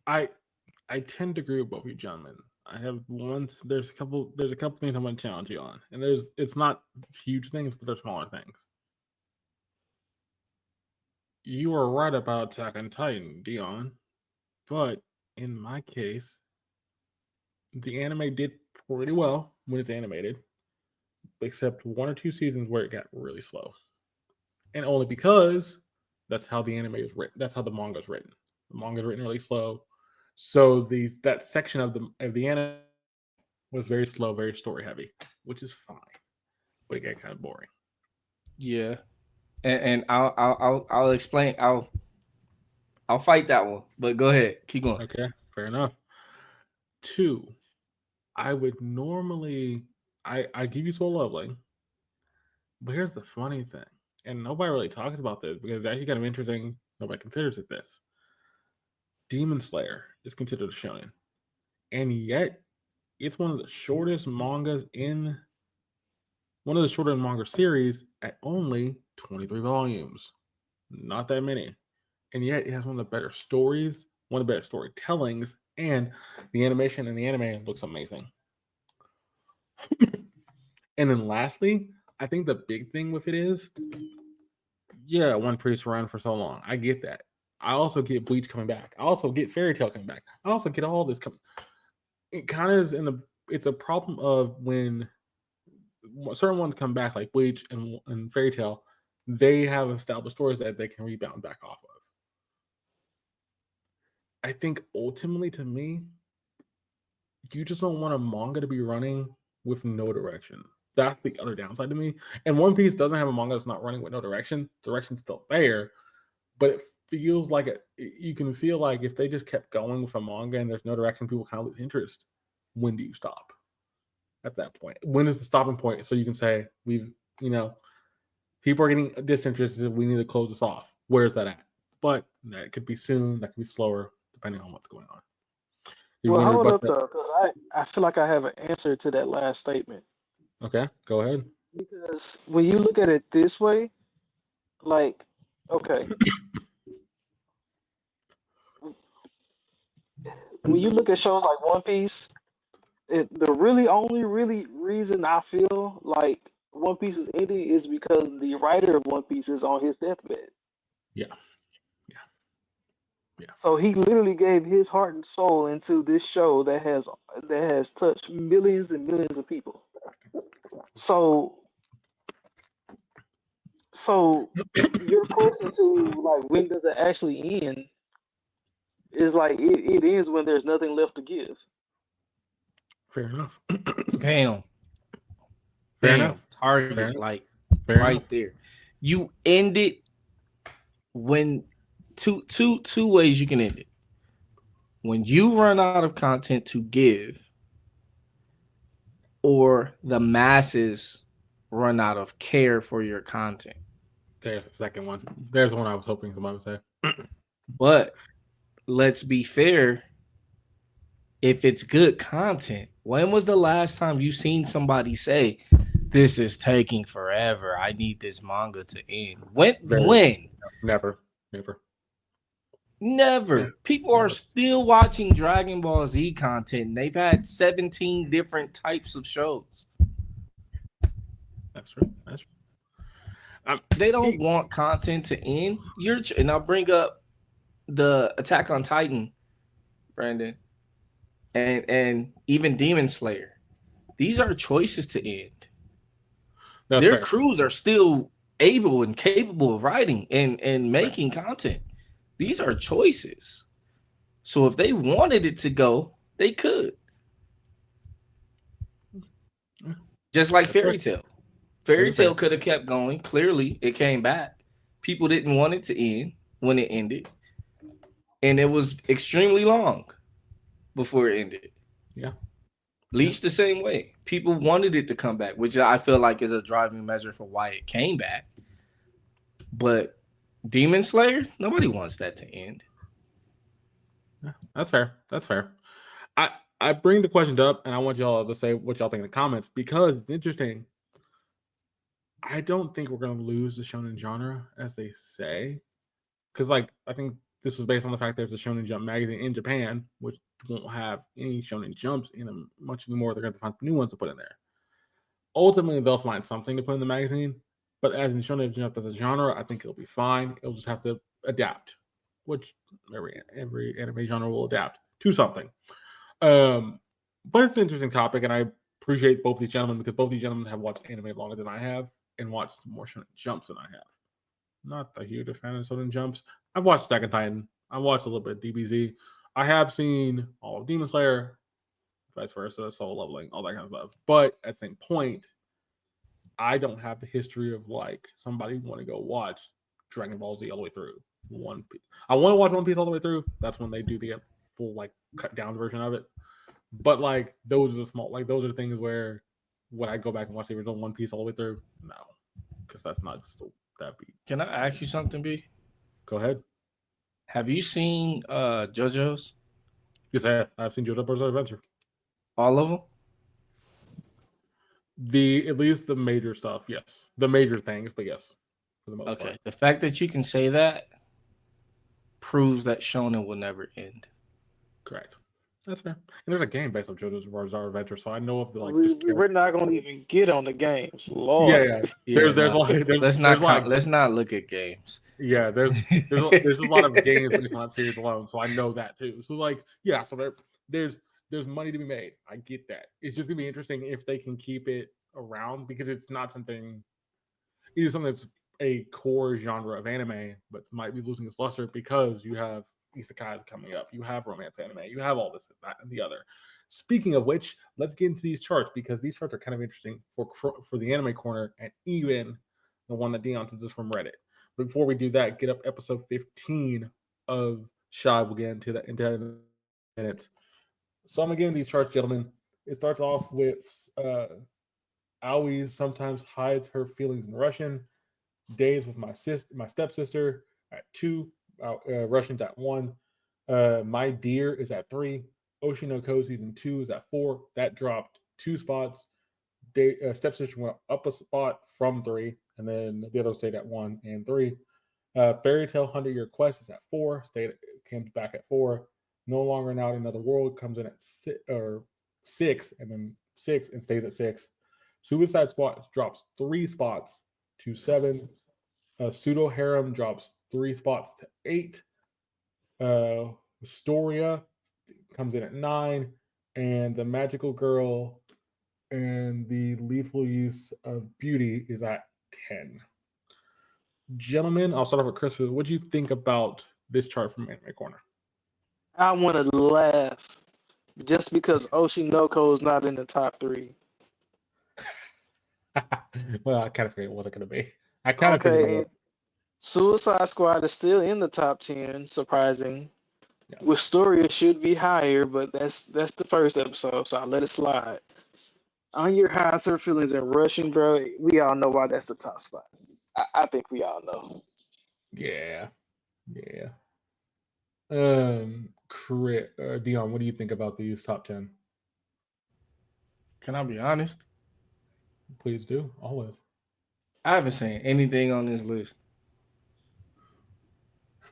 I tend to agree with both you gentlemen. I have there's a couple things I'm gonna challenge you on. And it's not huge things, but they're smaller things. You are right about Attack on Titan, Deon, but in my case, the anime did pretty well when it's animated, except 1 or 2 seasons where it got really slow. And only because that's how the anime is written. That's how the manga is written. The manga is written really slow. So that section of the anime was very slow, very story heavy, which is fine. But it got kind of boring. Yeah, and I'll explain. I'll fight that one. But go ahead, keep going. Okay, fair enough. 2, I would normally I give you soul leveling, but here's the funny thing, and nobody really talks about this because it's actually kind of interesting. Nobody considers it this. Demon Slayer is considered a shonen, and yet it's one of the shortest mangas in one of the shorter manga series at only 23 volumes. Not that many. And yet it has one of the better stories, one of the better storytellings, and the animation in the anime looks amazing. And then lastly, I think the big thing with it is, yeah, One Piece ran for so long. I get that. I also get Bleach coming back. I also get Fairy Tail coming back. I also get all this coming. It kind of is it's a problem of when certain ones come back, like Bleach and Fairy Tail, they have established stories that they can rebound back off of. I think ultimately, to me, you just don't want a manga to be running with no direction. That's the other downside to me. And One Piece doesn't have a manga that's not running with no direction. Direction's still there, but it feels like you can feel like if they just kept going with a manga and there's no direction, people kind of lose interest. When do you stop? At that point, when is the stopping point? So you can say people are getting disinterested. We need to close this off. Where's that at? But that could be soon. That could be slower, depending on what's going on. You Well, wonder hold about up that? though, because I feel like I have an answer to that last statement. Okay, go ahead. Because when you look at it this way, like, okay, when you look at shows like One Piece, the really only really reason I feel like One Piece is ending is because the writer of One Piece is on his deathbed. Yeah, yeah, yeah. So he literally gave his heart and soul into this show that has touched millions and millions of people. So your question to like when does it actually end is like it ends when there's nothing left to give. Fair enough. Bam, Fair bam, enough. Fair target, enough. like Fair right enough. there. You end it when two ways you can end it. When you run out of content to give, or the masses run out of care for your content. There's the second one. There's the one I was hoping somebody would say. But let's be fair. If it's good content, when was the last time you seen somebody say, "This is taking forever. I need this manga to end"? When? Never. Never. People are still watching Dragon Ball Z content. And they've had 17 different types of shows. That's true. They don't want content to end. And I'll bring up the Attack on Titan, Brandon, and even Demon Slayer. These are choices to end. That's Their fair. crews are still able and capable of writing and making content. These are choices. So if they wanted it to go, they could. Just like Fairy Tail. Fairy Tail could have kept going. Clearly, it came back. People didn't want it to end when it ended. And it was extremely long before it ended. Yeah. Bleach the same way. People wanted it to come back, which I feel like is a driving measure for why it came back. But Demon Slayer, nobody wants that to end. Yeah, that's fair. I bring the questions up, and I want y'all to say what y'all think in the comments because it's interesting. I don't think we're gonna lose the shonen genre, as they say, because like I think this was based on the fact there's a Shonen Jump magazine in Japan, which won't have any Shonen Jumps in them much anymore. They're going to find new ones to put in there. Ultimately, they'll find something to put in the magazine, but as in Shonen Jump as a genre, I think it'll be fine. It'll just have to adapt, which every anime genre will adapt to something. But it's an interesting topic, and I appreciate both these gentlemen because both these gentlemen have watched anime longer than I have and watched more Shonen Jumps than I have. Not the hugest fan of Shonen Jumps. I've watched Attack on Titan. I watched a little bit of DBZ. I have seen all of Demon Slayer, vice versa, Soul Leveling, all that kind of stuff. But at the same point, I don't have the history of like somebody want to go watch Dragon Ball Z all the way through. One Piece. I want to watch One Piece all the way through. That's when they do the full like cut down version of it. But like those are the small, like those are the things where would I go back and watch the original One Piece all the way through? No, because that's not just that beat. Can I ask you something, B? Go ahead. Have you seen JoJo's? Yes, I have. I've seen JoJo's Bizarre Adventure. All of them? At least the major stuff, yes. The major things, but yes, for the most Okay. part. The fact that you can say that proves that shonen will never end. Correct. That's fair. And there's a game based on JoJo's Bizarre Adventure, so I know of the like. We're not going to even get on the games. Lord. Yeah. Let's not look at games. Yeah, there's a lot of games based on that series alone, so I know that too. So like, yeah, so there's money to be made. I get that. It's just gonna be interesting if they can keep it around because it's not something. It is something that's a core genre of anime, but might be losing its luster because you have isekais coming up, you have romance anime, you have all this and that and the other. Speaking of which, let's get into these charts because these charts are kind of interesting for the anime corner and even the one that Deon sent us from Reddit. But before we do that, get up episode 15 of Shy. We'll get into that in minutes. So I'm gonna get into these charts, gentlemen. It starts off with Aoi sometimes hides her feelings in Russian. Days with my stepsister at 2. Russians at 1. My Dear is at 3. Oshinoko season 2 is at 4. That dropped 2 spots. Stepsister went up a spot from 3, and then the other stayed at 1 and 3. Fairy Tale 100-Year Quest is at 4. Came back at 4. No Longer Now in Another World comes in at 6, and then 6 and stays at 6. Suicide Squad drops 3 spots to 7. Pseudo Harem drops 3 spots to 8. Astoria comes in at 9, and the Magical Girl and the Lethal Use of Beauty is at 10. Gentlemen, I'll start off with Chris. What do you think about this chart from Anime Corner? I want to laugh just because Oshinoko is not in the top 3. Well, I kind of figured it wasn't going to be. I kind of figured it was. Suicide Squad is still in the top 10, surprising. Yeah. Wisteria should be higher, but that's the first episode, so I'll let it slide. On Your Highs Her Feelings in Russian, bro, we all know why that's the top spot. I think we all know. Yeah. Deon, what do you think about these top 10? Can I be honest? Please do, always. I haven't seen anything on this list.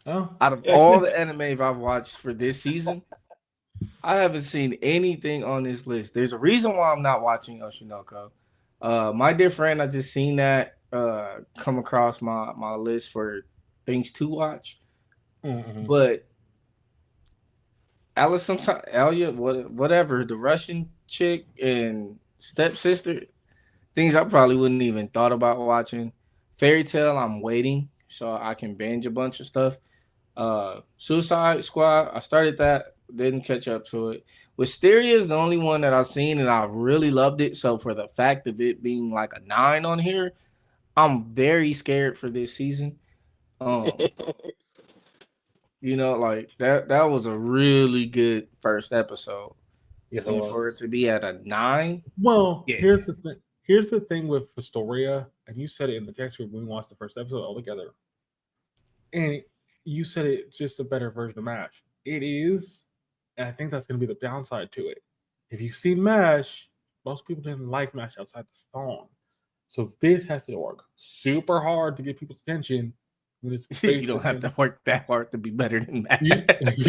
Oh, out of all the anime I've watched for this season, I haven't seen anything on this list. There's a reason why I'm not watching Oshinoko. My dear friend, I just seen that come across my list for things to watch. Mm-hmm. But Alia, whatever, the Russian chick and stepsister, things I probably wouldn't even thought about watching. Fairy Tale, I'm waiting so I can binge a bunch of stuff. Suicide Squad, I started that, didn't catch up to it. Wisteria is the only one that I've seen and I really loved it. So for the fact of it being like a 9 on here, I'm very scared for this season. You know, like that was a really good first episode. Yeah, and for it to be at a 9. Well, yeah. Here's the thing with Astoria, and you said it in the text group when we watched the first episode all together. And you said it's just a better version of MASH. It is, and I think that's going to be the downside to it. If you've seen MASH, most people didn't like MASH outside the song. So this has to work super hard to get people's attention. When it's You don't have to work that hard to be better than that. you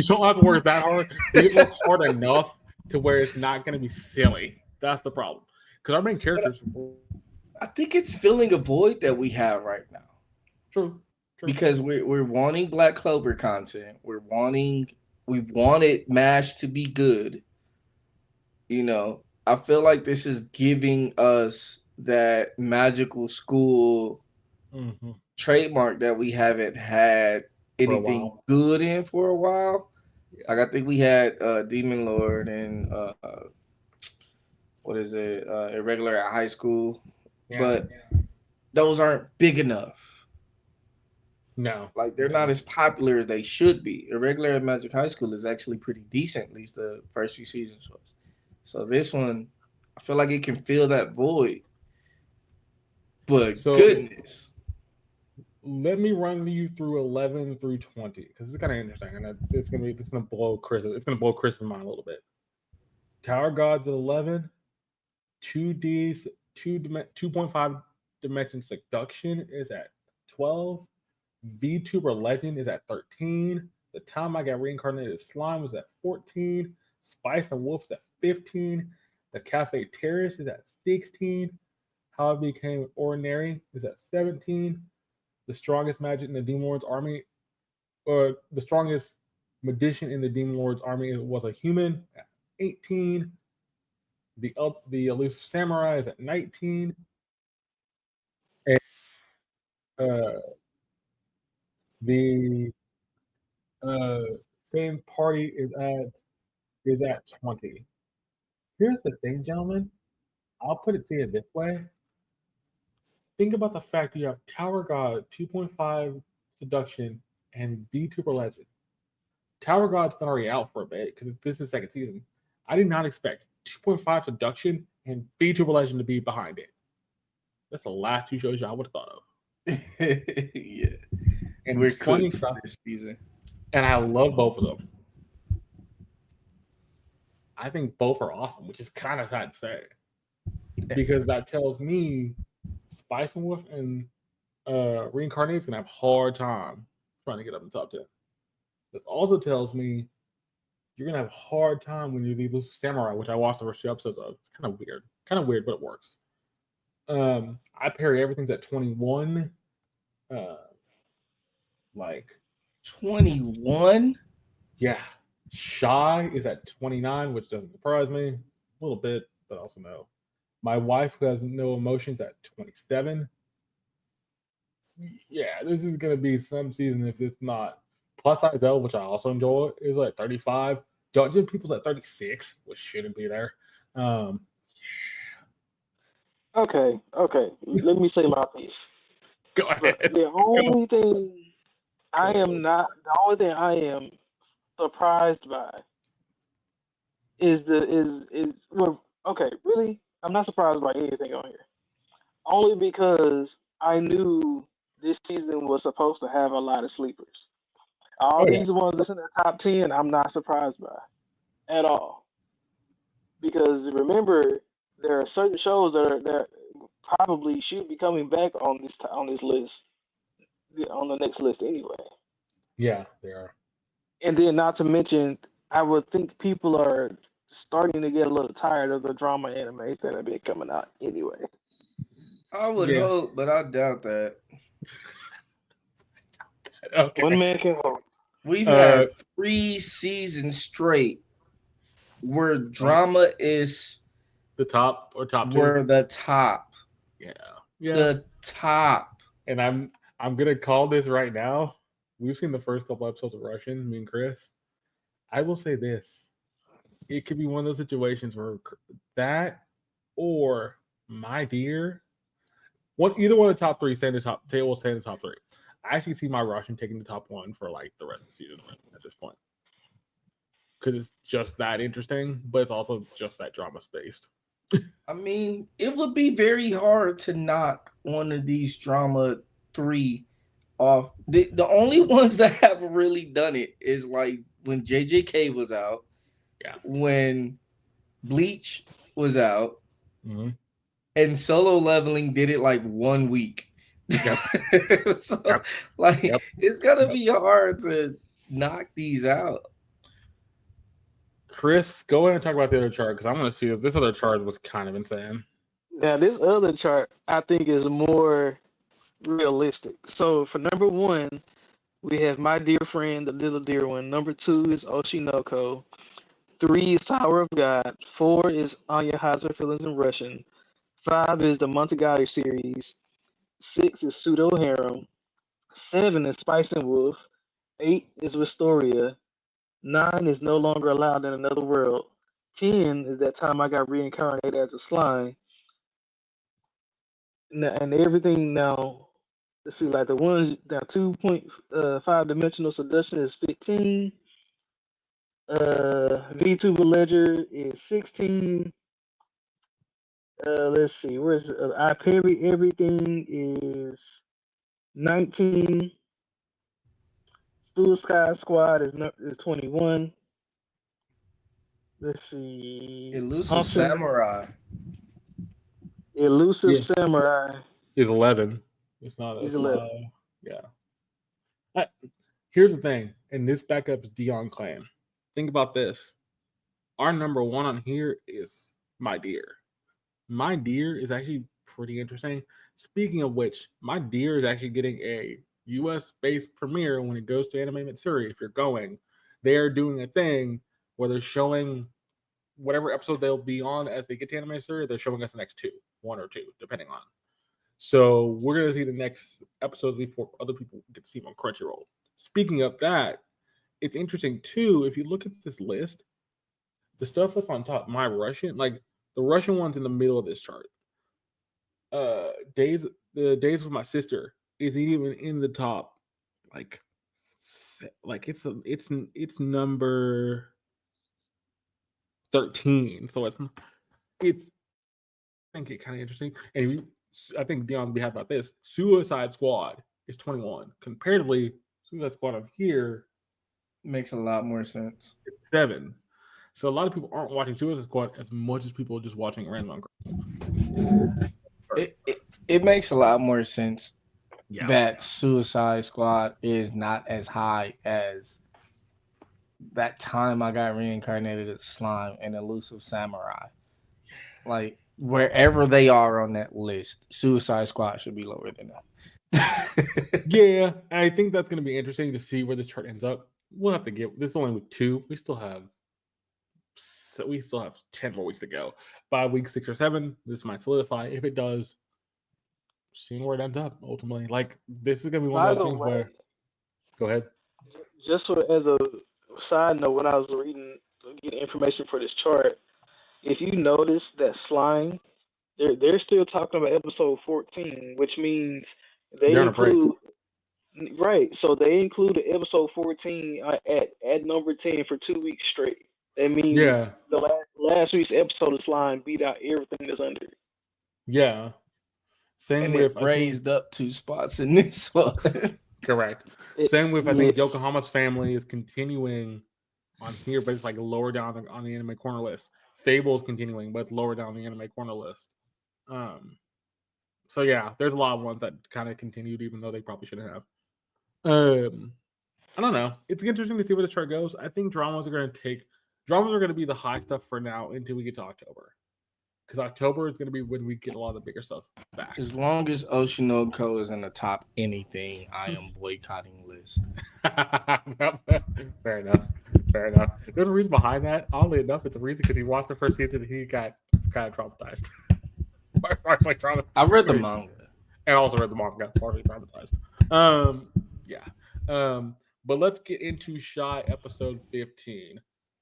don't have to work that hard. We just work hard enough to where it's not going to be silly. That's the problem. Because our main characters. I think it's filling a void that we have right now. True. Because we're wanting Black Clover content. We wanted MASH to be good. You know, I feel like this is giving us that magical school trademark that we haven't had anything good in for a while. Like I think we had Demon Lord and Irregular at High School, but those aren't big enough. No, like they're not as popular as they should be. Irregular at Magic High School is actually pretty decent, at least the first few seasons was. So this one, I feel like it can fill that void. But goodness. Let me run you through 11 through 20 because it's kind of interesting, and it's gonna blow Chris. It's gonna blow Chris's mind a little bit. Tower Gods at 11, 2D's 2.5 dimension seduction is at 12. VTuber Legend is at 13. The Time I Got Reincarnated as Slime was at 14. Spice and Wolf is at 15. The Cafe Terrace is at 16. How I Became Ordinary is at 17. The Strongest Magic in the Demon Lord's Army, or the Strongest Magician in the Demon Lord's Army was a Human at 18. The Elusive Samurai is at 19. And the Same Party is at 20. Here's the thing, gentlemen. I'll put it to you this way. Think about the fact that you have Tower God 2.5 Seduction and VTuber Legend. Tower God's been already out for a bit because this is the second season. I did not expect 2.5 Seduction and VTuber Legend to be behind it. That's the last two shows I would have thought of. Yeah. And we're funny good stuff this season. And I love both of them. I think both are awesome, which is kind of sad to say. Because that tells me Spice and Wolf and Reincarnate's going to have a hard time trying to get up in the top 10. This also tells me you're going to have a hard time when you leave Elusive Samurai, which I watched the first two episodes of. It's kind of weird. Kind of weird, but it works. I parry everything's at 21. Like 21? Yeah. Shy is at 29, which doesn't surprise me. A little bit, but also no. My Wife Who Has No Emotions at 27. Yeah, this is going to be some season if it's not. Plus Size L, which I also enjoy, is at 35. Dungeon People's at 36, which shouldn't be there. Okay. Let me say my piece. Go ahead. The only thing I am surprised by is really, I'm not surprised by anything on here. Only because I knew this season was supposed to have a lot of sleepers. These ones that's in the top 10, I'm not surprised by at all. Because remember, there are certain shows that probably should be coming back on this list, on the next list anyway. Yeah, they are. And then, not to mention, I would think people are starting to get a little tired of the drama animes that have been coming out anyway. I would hope, but I doubt that. Okay. One man can hope. We've had 3 seasons straight where drama is the top or top 2. We're the top. Yeah. The top. And I'm gonna call this right now. We've seen the first couple episodes of Russian, me and Chris. I will say this. It could be one of those situations where that or My Dear, either one of the top 3 will stay in the top 3. I actually see My Russian taking the top 1 for like the rest of the season at this point. Because it's just that interesting, but it's also just that drama spaced. I mean, it would be very hard to knock one of these drama 3 off. The only ones that have really done it is like when JJK was out, when Bleach was out, and and Solo Leveling did it like 1 week. Yep. So, Yep. like, Yep. it's gonna be hard to knock these out. Chris, go ahead and talk about the other chart because I want to see if this other chart was kind of insane. Now, this other chart I think is more realistic. So for number one, we have My Dear Friend, the Little Dear One. Number two is Oshinoko. 3 is Tower of God. 4 is Anya Hides Her Feelings in Russian. 5 is the Montagati series. 6 is Pseudo Harem. 7 is Spice and Wolf. 8 is Restoria. 9 is No Longer Allowed in Another World. 10 is That Time I Got Reincarnated as a Slime. And everything now, let's see, like the ones now 2.5 dimensional seduction is 15. VTuber Ledger is 16. Let's see, where's I Parry Everything is 19. Suicide Squad is 21. Let's see. Elusive Samurai. Elusive Yeah. Samurai He's 11. It's not. is It's 11. not. Yeah. Here's the thing, and this backup is Deon claim. Think about this. Our number one on here is My Dear. My Dear is actually pretty interesting. Speaking of which, My Dear is actually getting a US based premiere when it goes to Anime Mitsuri. If you're going, they are doing a thing where they're showing whatever episode they'll be on as they get to Anime Mitsuri. They're showing us the next one or two, depending on. So we're gonna see the next episodes before other people get to see them on Crunchyroll. Speaking of that, it's interesting too. If you look at this list, the stuff that's on top, my Russian, like the Russian one's in the middle of this chart. The Days with My Sister isn't even in the top. Like it's number 13. So it's I think it kind of interesting. And I think Deon will be happy about this. Suicide Squad is 21. Comparatively, Suicide Squad on here Makes a lot more sense. is 7. So a lot of people aren't watching Suicide Squad as much as people are just watching random. It makes a lot more sense Yeah. that Suicide Squad is not as high as That Time I Got Reincarnated as Slime and Elusive Samurai. Like, wherever they are on that list, Suicide Squad should be lower than them. Yeah, I think that's going to be interesting to see where the chart ends up. We'll have to get this is only week 2. We still have 10 more weeks to go. By week 6 or 7, this might solidify. If it does, seeing where it ends up ultimately. Like this is gonna be one By of those the things way, where. Go ahead. just as a side note, when I was getting information for this chart, if you notice that Slime, they're still talking about episode 14, which means they They're on a break. include right. So they included episode 14 at number 10 for 2 weeks straight. That means Yeah, the last week's episode of Slime beat out everything that's under it. yeah. Same And with it raised up 2 spots in this one. correct. Same with I think Yes. Yokohama's Family is continuing on here, but it's like lower down on the anime corner list. Fable's continuing, but it's lower down the anime corner list. So yeah, there's a lot of ones that kind of continued, even though they probably shouldn't have. I don't know. It's interesting to see where the chart goes. I think dramas are going to be the high stuff for now until we get to October, because October is going to be when we get a lot of the bigger stuff back. As long as Oshinoko is in the top anything, I am boycotting list. Fair enough. There's a reason behind that. Oddly enough, it's a reason because he watched the first season and he got kind of traumatized. I read the manga. And also read the manga, partially traumatized. But let's get into Shy episode 15.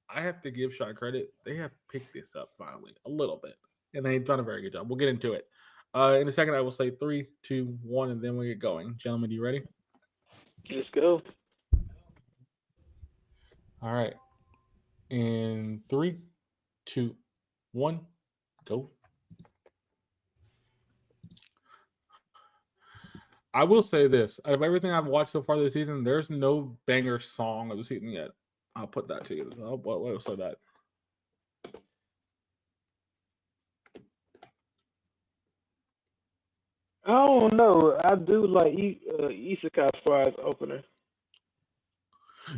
I have to give Shy credit. They have picked this up finally a little bit, and they've done a very good job. We'll get into it. In a second, I will say 3, 2, 1, and then we get going. Gentlemen, you ready? Let's go. All right. In 3, 2, 1, go. I will say this: out of everything I've watched so far this season, there's no banger song of the season yet. I'll put that to you. I'll say that. I don't know. I do like Isekai Squad's opener.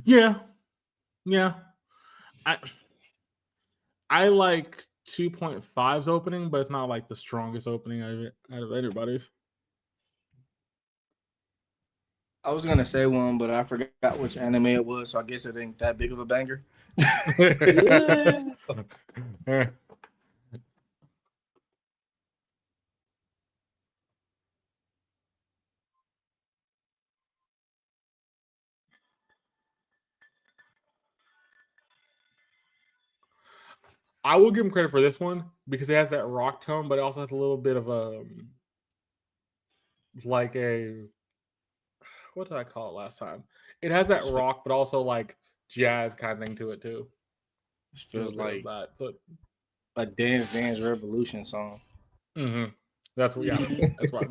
Yeah, yeah. I I like 2.5's opening, but it's not like the strongest opening out of anybody's. I was gonna say one, but I forgot which anime it was, so I guess it ain't that big of a banger. Yeah. I will give him credit for this one because it has that rock tone, but it also has a little bit of a like a what did I call it last time? It has that rock, but also like jazz kind of thing to it too. It A little feels bit of like that, but a Dance Revolution song. that's what. Yeah, that's why.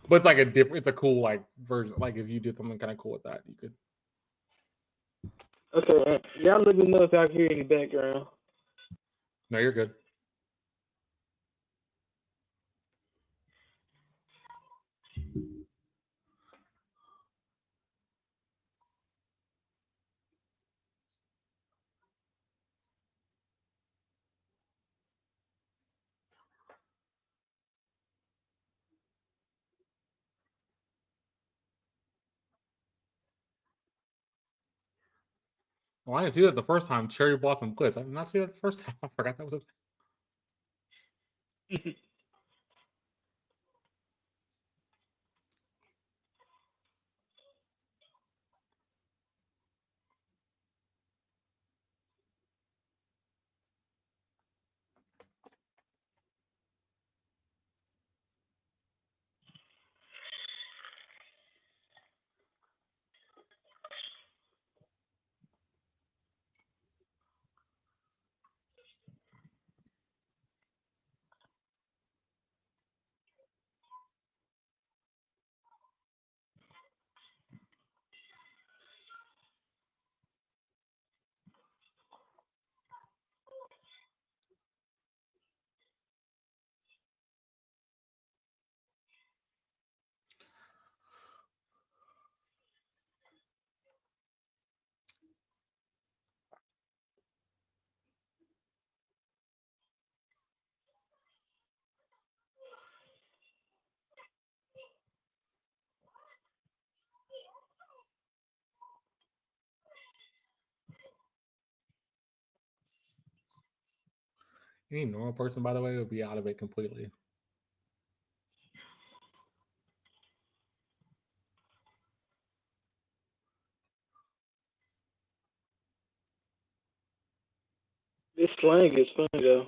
But it's like a different. It's a cool like version. Like if you did something kind of cool with that, you could. Okay. Y'all let me know if y'all can hear any background. No, you're good. Well, I didn't see that the first time. Cherry Blossom Bliss. I did not see that the first time. I forgot that was. Any normal person, by the way, would be out of it completely. This slang is funny though.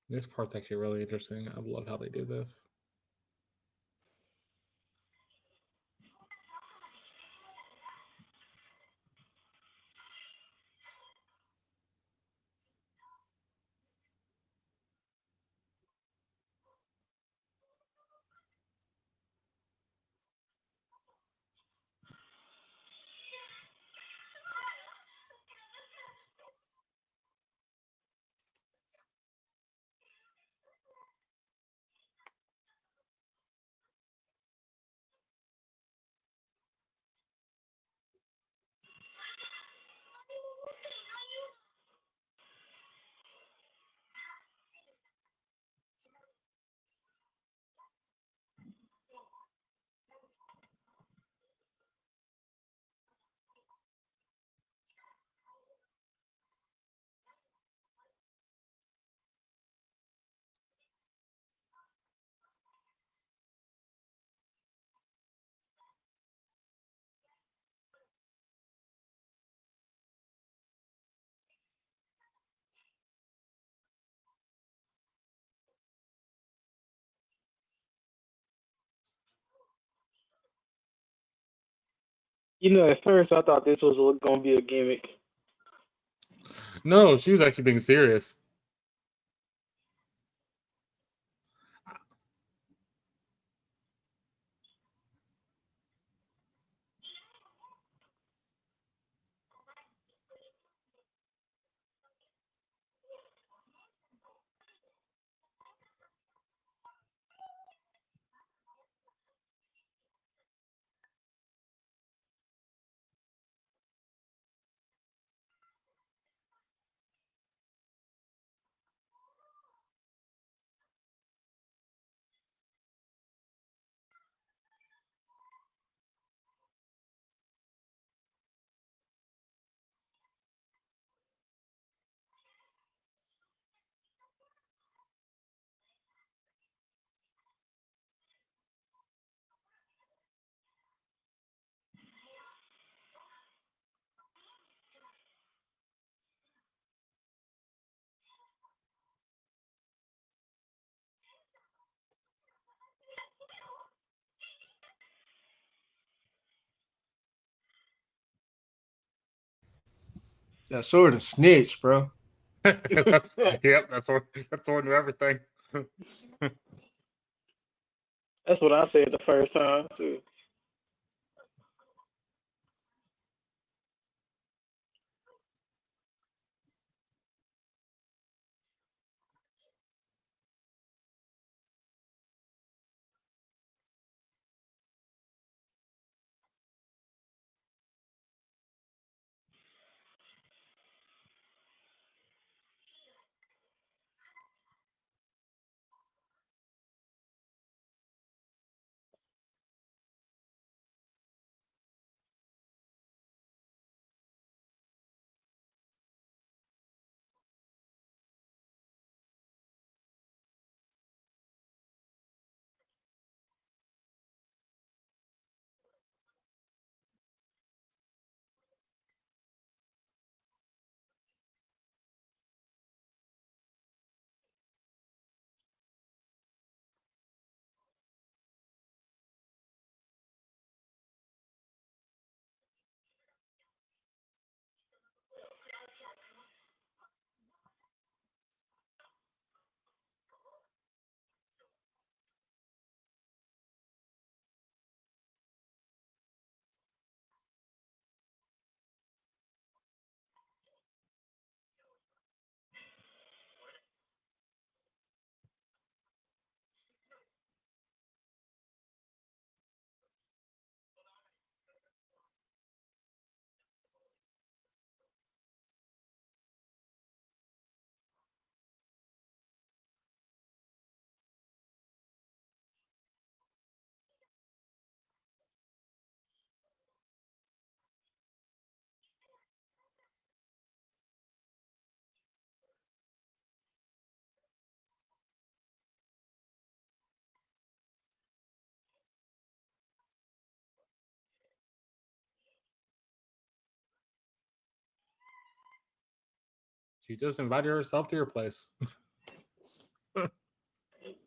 This part's actually really interesting. I love how they do this. At first I thought this was gonna be a gimmick. No, she was actually being serious. That sword is snitch, bro. That's sword and everything. That's what I said the first time too. She just invited herself to your place.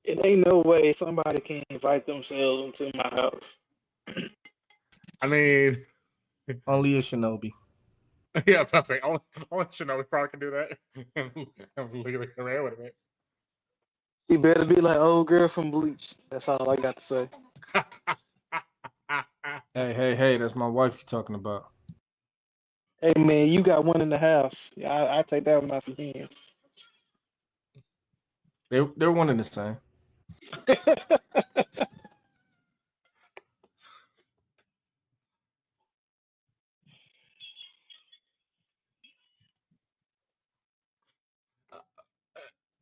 It ain't no way somebody can invite themselves into my house. I mean, Only a shinobi. yeah, I'm saying only Shinobi probably can do that. I'm legally around with it. He better be like old girl from Bleach. That's all I got to say. Hey, that's my wife you're talking about. Hey man, you got one in the house. Yeah, I take that one off your hands. They're one and the same.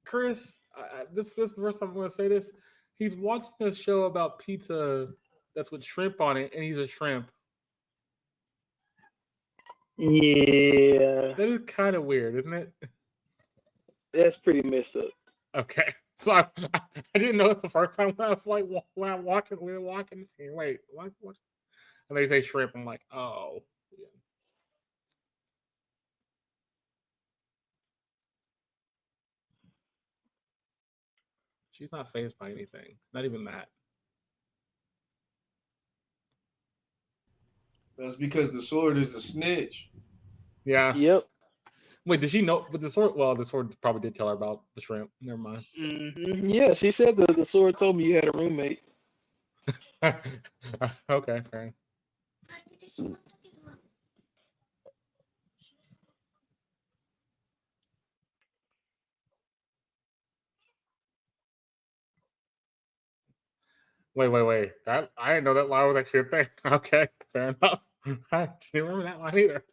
Chris, this is the first time I'm going to say this. He's watching a show about pizza that's with shrimp on it, and he's a shrimp. Yeah, That is kind of weird, isn't it? that's pretty messed up. Okay, so I didn't know it the first time when I was like, when I watching, we were watching this thing. Wait, what? And they say shrimp. I'm like, oh, yeah. She's not phased by anything. Not even that. That's because the sword is a snitch. Yeah. Yep. Wait, did she know? But the sword. Well, the sword probably did tell her about the shrimp. Never mind. Yeah, she said the sword told me you had a roommate. Okay, fair. Wait. That I didn't know that line was actually a thing. Okay, fair enough. I didn't remember that line either.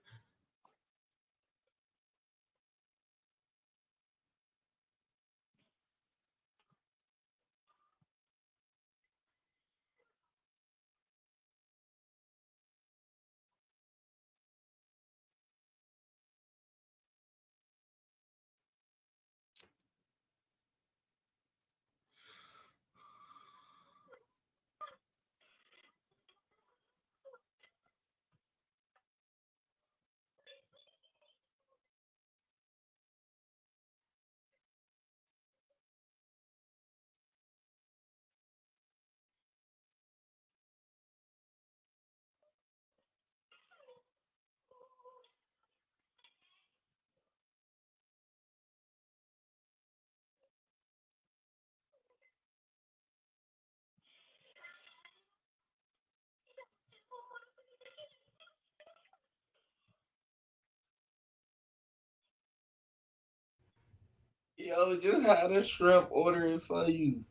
Yo, just had a shrimp order it for you.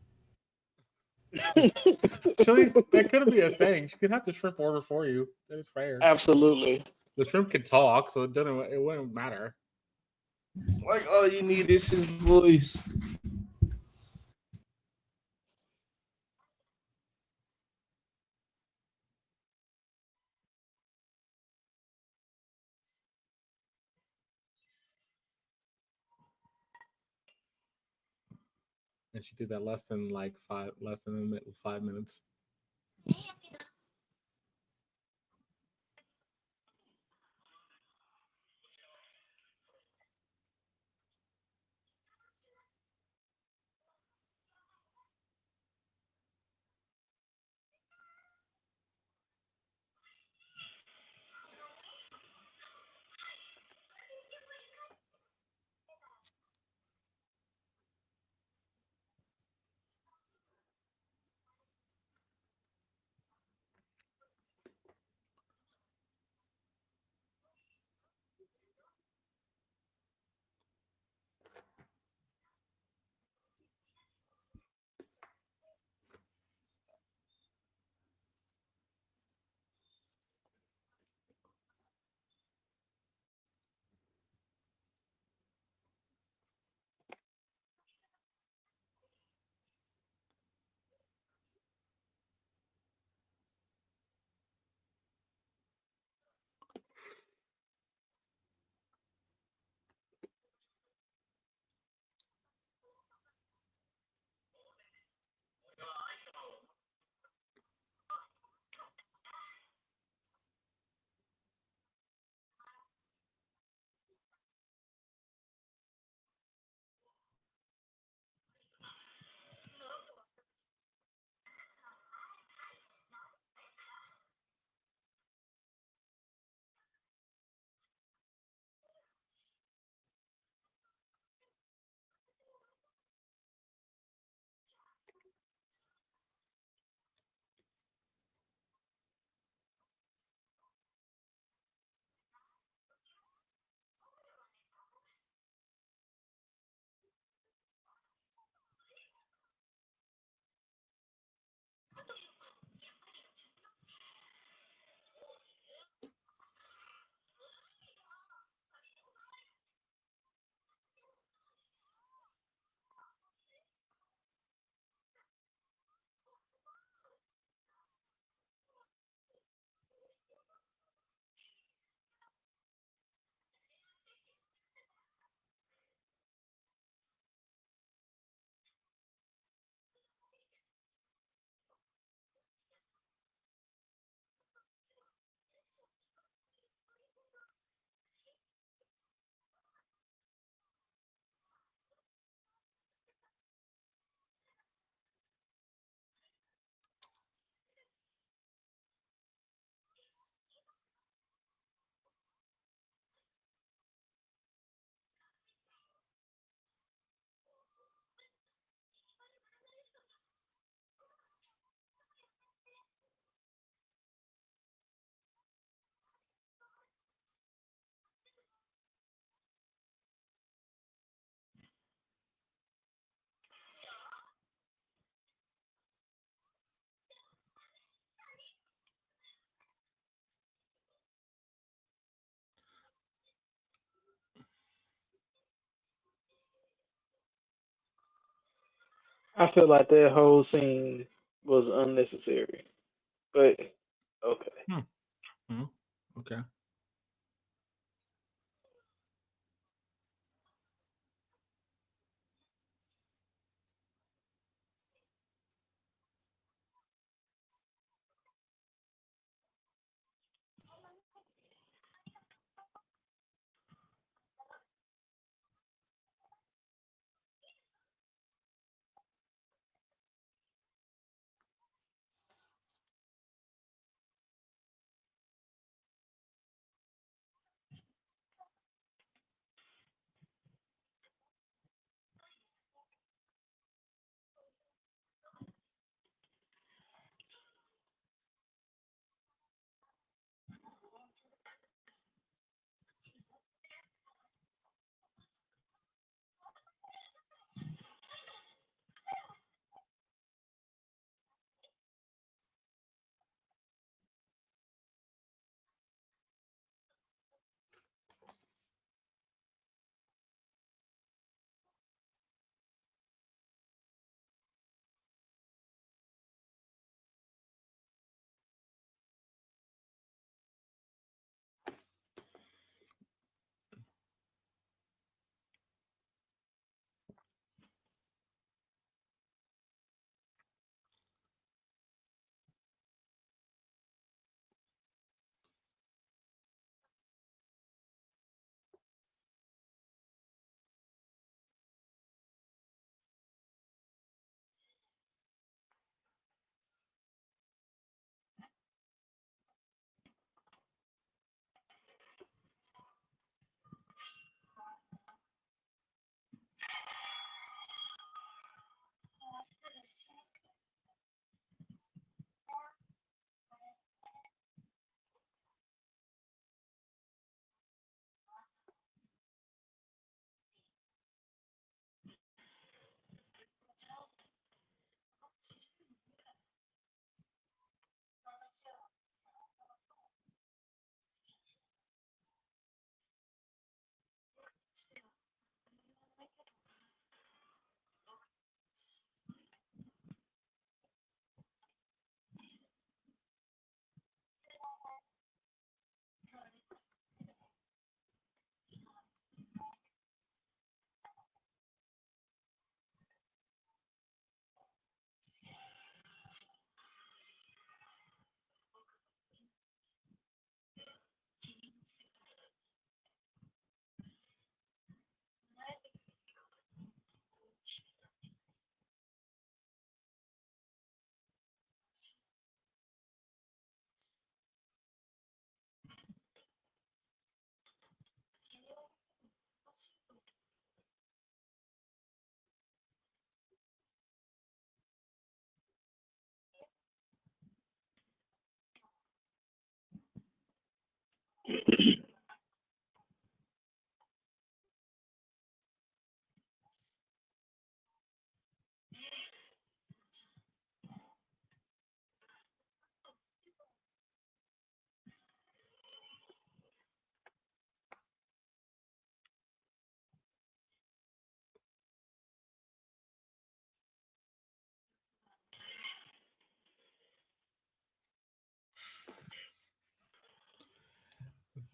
Actually, that could be a thing. She could have the shrimp order for you. That is fair. Absolutely. The shrimp can talk, so it doesn't. It wouldn't matter. Like all you need is his voice. And she did that less than 5 minutes. I feel like that whole scene was unnecessary. But okay. Hmm. Hmm. Okay.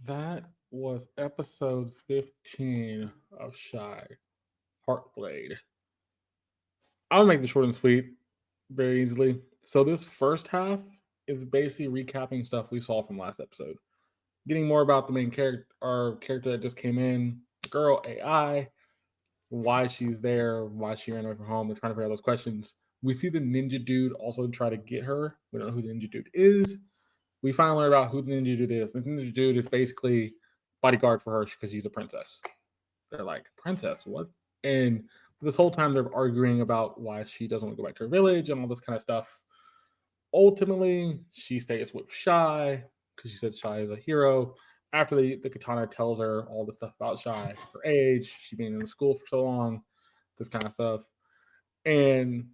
That was episode 15 of Shy Heartblade. I'll make this short and sweet very easily. So this first half is basically recapping stuff we saw from last episode. Getting more about the main character, our character that just came in, girl AI, why she's there, why she ran away from home. They're trying to figure out those questions. We see the ninja dude also try to get her. We don't know who the ninja dude is. We finally learn about who the ninja dude is. The ninja dude is basically bodyguard for her because she's a princess. They're like, princess, what? And this whole time they're arguing about why she doesn't want to go back to her village and all this kind of stuff. Ultimately, she stays with Shy because she said Shy is a hero. After the katana tells her all the stuff about Shy, her age, she being in the school for so long, this kind of stuff. And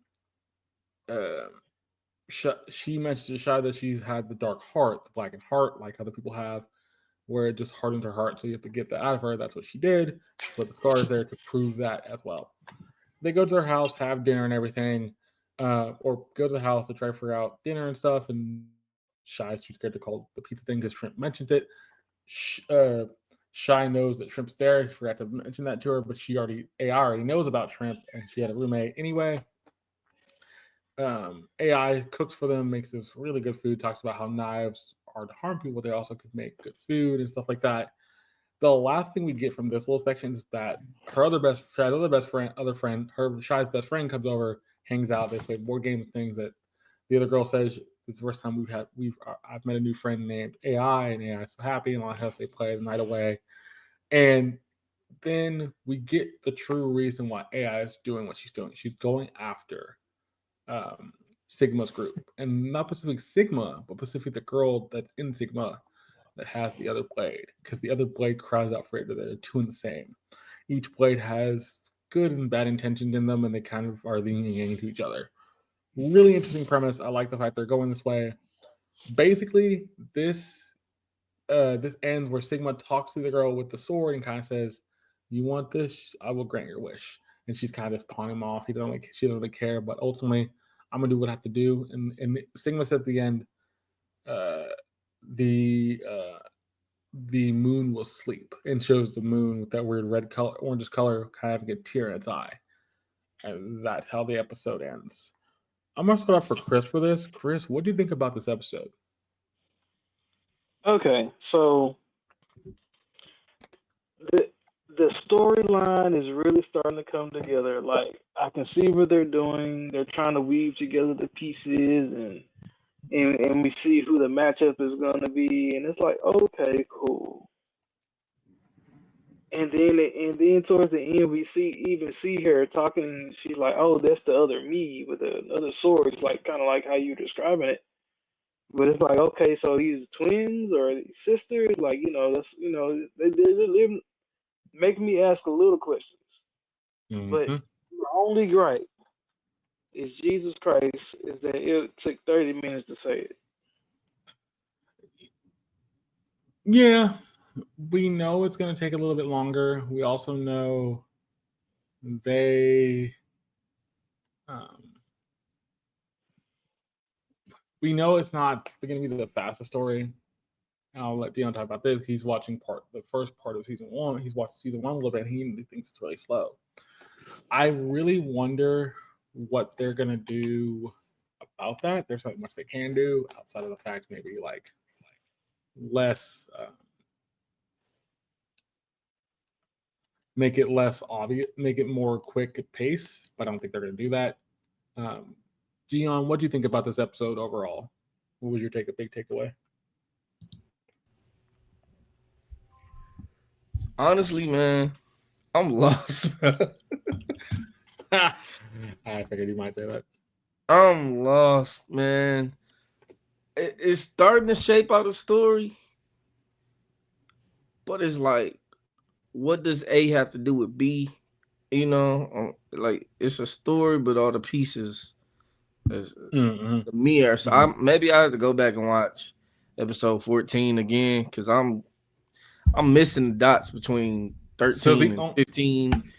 uh, she mentioned to Shy that she's had the dark heart, the blackened heart, like other people have, where it just hardens her heart. So you have to get that out of her. That's what she did. That's what the scar is there to prove that as well. they go to their house, have dinner and everything, or go to the house to try to figure out dinner and stuff. And Shy's too scared to call the pizza thing because Shrimp mentions it. Sh- uh, Shy knows that Shrimp's there. She forgot to mention that to her, but AI already knows about Shrimp, and she had a roommate anyway. AI cooks for them, makes this really good food. Talks about how knives are to harm people, they also could make good food and stuff like that. The last thing we get from this little section is that other friend, her Shy's best friend comes over, hangs out. They play board games, things that the other girl says it's the first time I've met a new friend named AI, and AI is so happy, and all that they play the night away. And then we get the true reason why AI is doing what she's doing. She's going after um, Sigma's group, and not specifically Sigma, but specifically the girl that's in Sigma that has the other blade, because the other blade cries out for it that they're two in the same. Each blade has good and bad intentions in them, and they kind of are leaning into each other. Really interesting premise. I like the fact they're going this way. Basically, this ends where Sigma talks to the girl with the sword and kind of says, "You want this? I will grant your wish." And she's kind of just pawning him off. She doesn't really care, but ultimately, I'm gonna do what I have to do. And Sigma says at the end, uh, the uh, the moon will sleep, and shows the moon with that weird red color, orangish color, kind of having a tear in its eye. And that's how the episode ends. I'm gonna start off for Chris for this. Chris, what do you think about this episode? Okay, so the the storyline is really starting to come together. Like I can see what they're doing. They're trying to weave together the pieces, and we see who the matchup is gonna be, and it's like, okay, cool. And then towards the end, we see her talking. She's like, "Oh, that's the other me with another sword." It's like kind of like how you're describing it. But it's like, okay, so these twins or these sisters, like that's they're making me ask a little questions. But Mm-hmm. the only gripe is Jesus Christ is that it took 30 minutes to say it. Yeah, we know it's going to take a little bit longer. We also know they, um, we know it's not going to be the fastest story. And I'll let Deon talk about this. He's watching the first part of season one. He's watched season one a little bit. And he thinks it's really slow. I really wonder what they're going to do about that. There's not much they can do outside of the fact maybe like less. Make it less obvious, make it more quick pace, but I don't think they're going to do that. Um, Dion, what do you think about this episode overall? What was your big takeaway? Honestly, man, I'm lost. Bro. I figured you might say that. I'm lost, man. It's starting to shape out a story, but it's like, what does A have to do with B? Like it's a story, but all the pieces is Mm-hmm. the mirror. So maybe I have to go back and watch episode 14 again because I'm missing the dots between 13 and 15.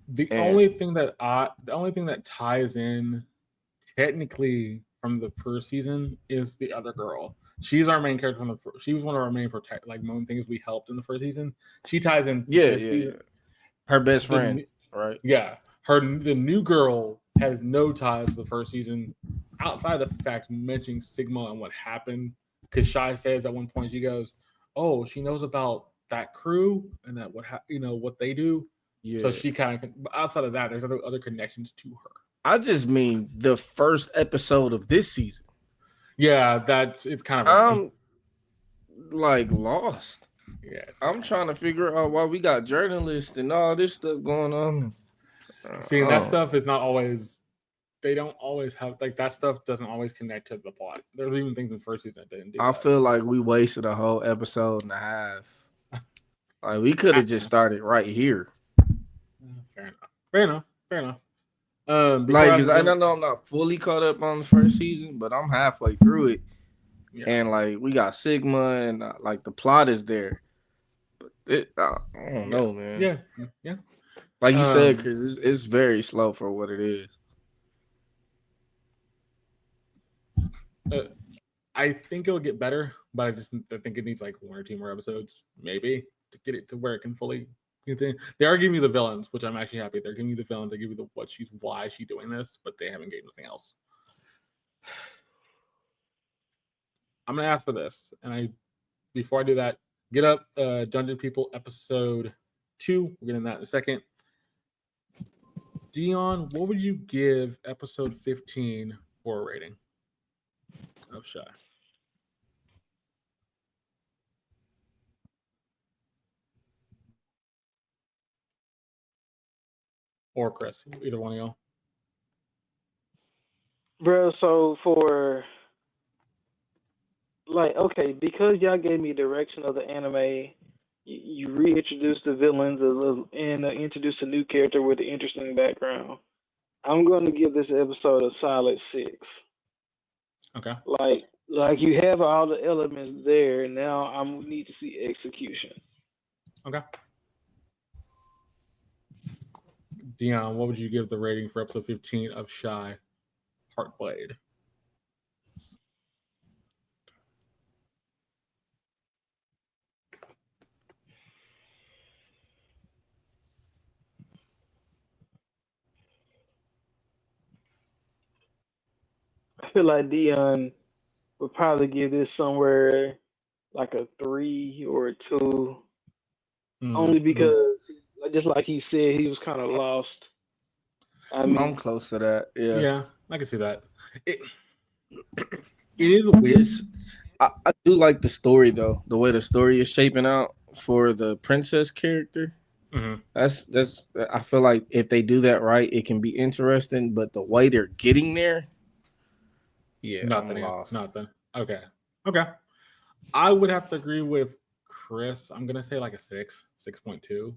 The only thing that ties in technically from the first season is the other girl. She's our main character from the first. She was one of our main main things we helped in the first season. She ties in this season. Her best friend, right? Yeah, the new girl has no ties to the first season outside of the fact mentioning Sigma and what happened. Because Shy says at one point she goes, "Oh, she knows about that crew and that what they do." Yeah. So she kind of outside of that, there's other connections to her. I just mean the first episode of this season. Yeah, it's kind of. I'm like lost. Yeah, I'm trying to figure out why we got journalists and all this stuff going on. Seeing that stuff is not always. They don't always have like that stuff doesn't always connect to the plot. There's even things in first season that didn't do. I feel like we wasted a whole episode and a half. Like we could have just started right here. Fair enough. Because I know I'm not fully caught up on the first season, but I'm halfway through it. Yeah. And like we got Sigma and like the plot is there. But I don't know, man. Yeah. Like you said, because it's very slow for what it is. I think it'll get better, but I think it needs like 1 or 2 more episodes, maybe, to get it to where it can fully. They are giving you the villains, which I'm actually happy. They're giving you the villains. They give you why she's doing this, but they haven't given anything else. I'm gonna ask for this, and before I do that, get up, Dungeon People episode 2. We'll get into that in a second. Deon, what would you give episode 15 for a rating of Shy? Or Chris, either one of y'all. Bro, so for like, okay, because y'all gave me direction of the anime, you reintroduced the villains and introduced a new character with an interesting background. I'm going to give this episode a solid 6. Okay. Like you have all the elements there. Now I need to see execution. Okay. Deon, what would you give the rating for episode 15 of Shy Heartblade? I feel like Deon would probably give this somewhere like a 3 or a 2. Only because, just like he said, he was kind of lost. I'm close to that. Yeah, I can see that. It is weird. I do like the story though. The way the story is shaping out for the princess character. Mm-hmm. That's. I feel like if they do that right, it can be interesting. But the way they're getting there, yeah, Nothing. I'm lost. Nothing. Okay. I would have to agree with Chris. I'm gonna say like a 6.2.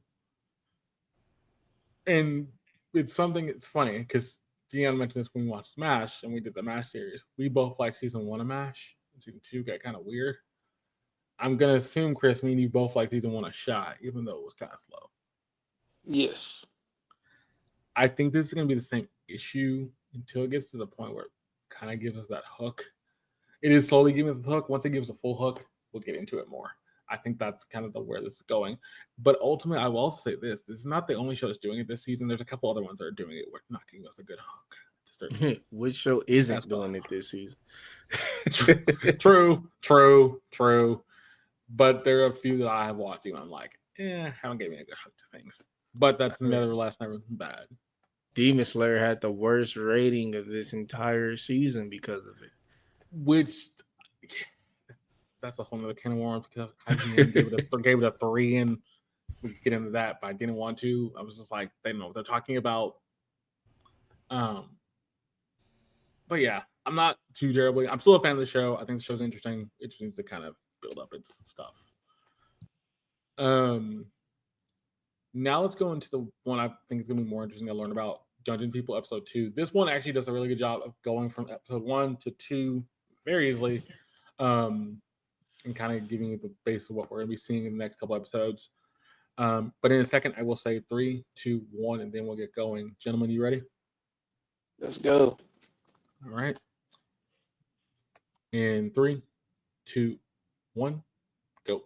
And it's something. It's funny because Deon mentioned this when we watched Smash and we did the Mash series. We both like season 1 of Mash. Season 2 got kind of weird. I'm gonna assume, Chris, me and you both like season 1 of Shy, even though it was kind of slow. Yes. I think this is gonna be the same issue until it gets to the point where it kind of gives us that hook. It is slowly giving us the hook. Once it gives a full hook, we'll get into it more. I think that's kind of where this is going. But ultimately, I will also say this is not the only show that's doing it this season. There's a couple other ones that are doing it where not giving us a good hook. Which show isn't doing it this season? True. But there are a few that I have watched and I'm like, haven't given me a good hook to things. But that's nevertheless never bad. Demon Slayer had the worst rating of this entire season because of it. Which, that's a whole nother can of worms because I gave it a 3 and we could get into that, but I didn't want to. I was just like, they know what they're talking about. But yeah, I'm not too terribly. I'm still a fan of the show. I think the show's interesting. It just needs to kind of build up its stuff. Now let's go into the one I think is going to be more interesting to learn about, Dungeon People episode 2. This one actually does a really good job of going from episode 1 to 2 very easily, and kind of giving you the base of what we're going to be seeing in the next couple episodes. But in a second, I will say 3, 2, 1, and then we'll get going. Gentlemen, you ready? Let's go. All right. In 3, 2, 1, go.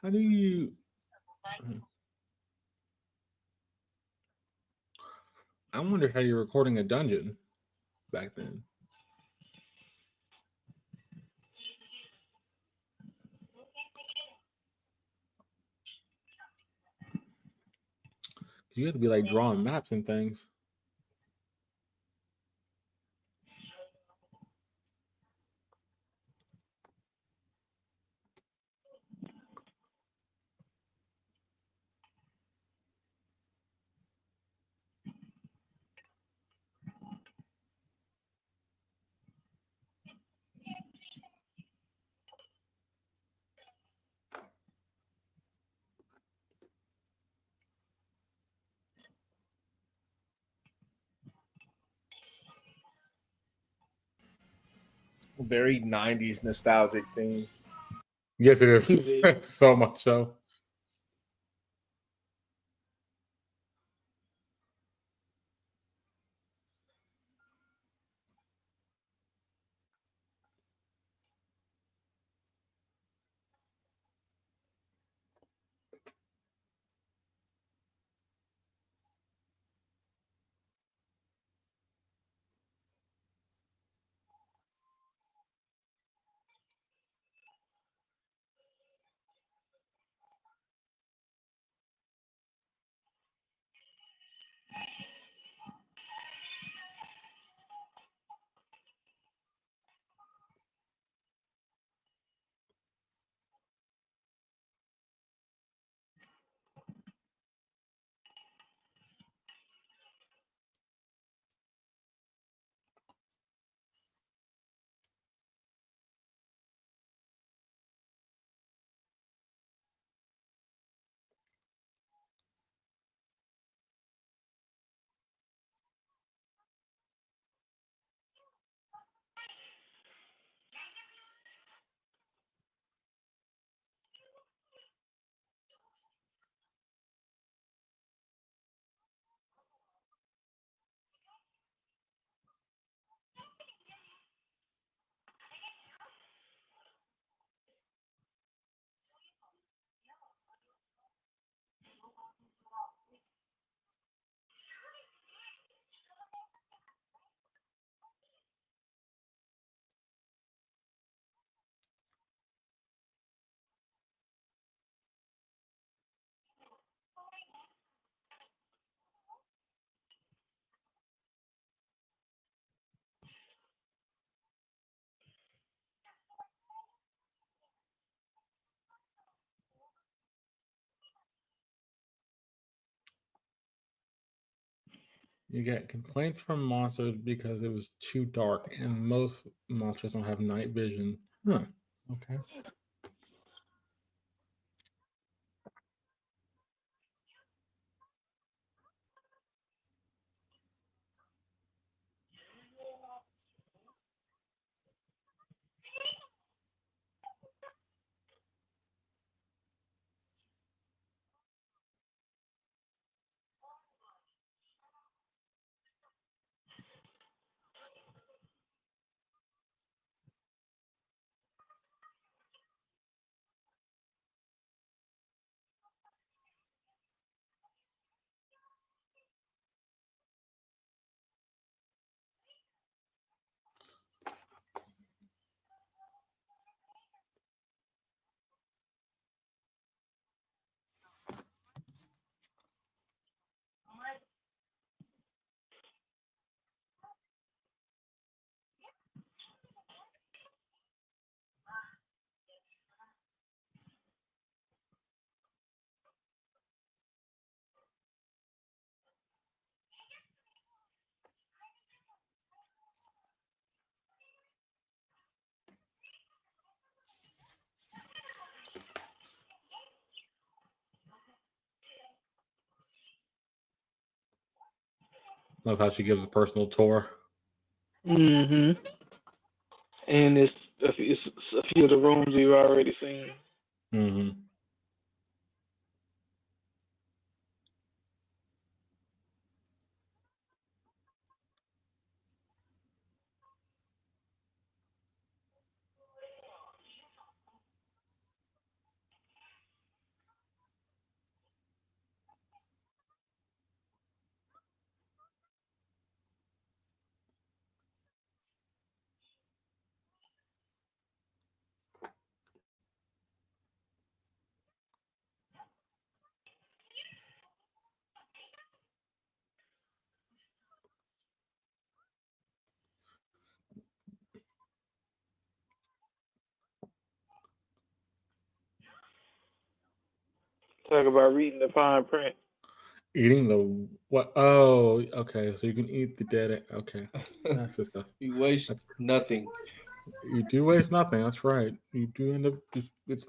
How do you... I wonder how you're recording a dungeon back then. You had to be like drawing maps and things. Very 90s nostalgic theme. Yes, it is. Indeed. So much so. You get complaints from monsters because it was too dark, and most monsters don't have night vision. Huh. Okay. Love how she gives a personal tour. Hmm. And it's a few of the rooms we've already seen. Mm-hmm. Talk about reading the fine print. Eating the what? Oh, okay. So you can eat the dead. Okay, that's disgusting. You waste nothing. You do waste nothing. That's right. You do end up just it's.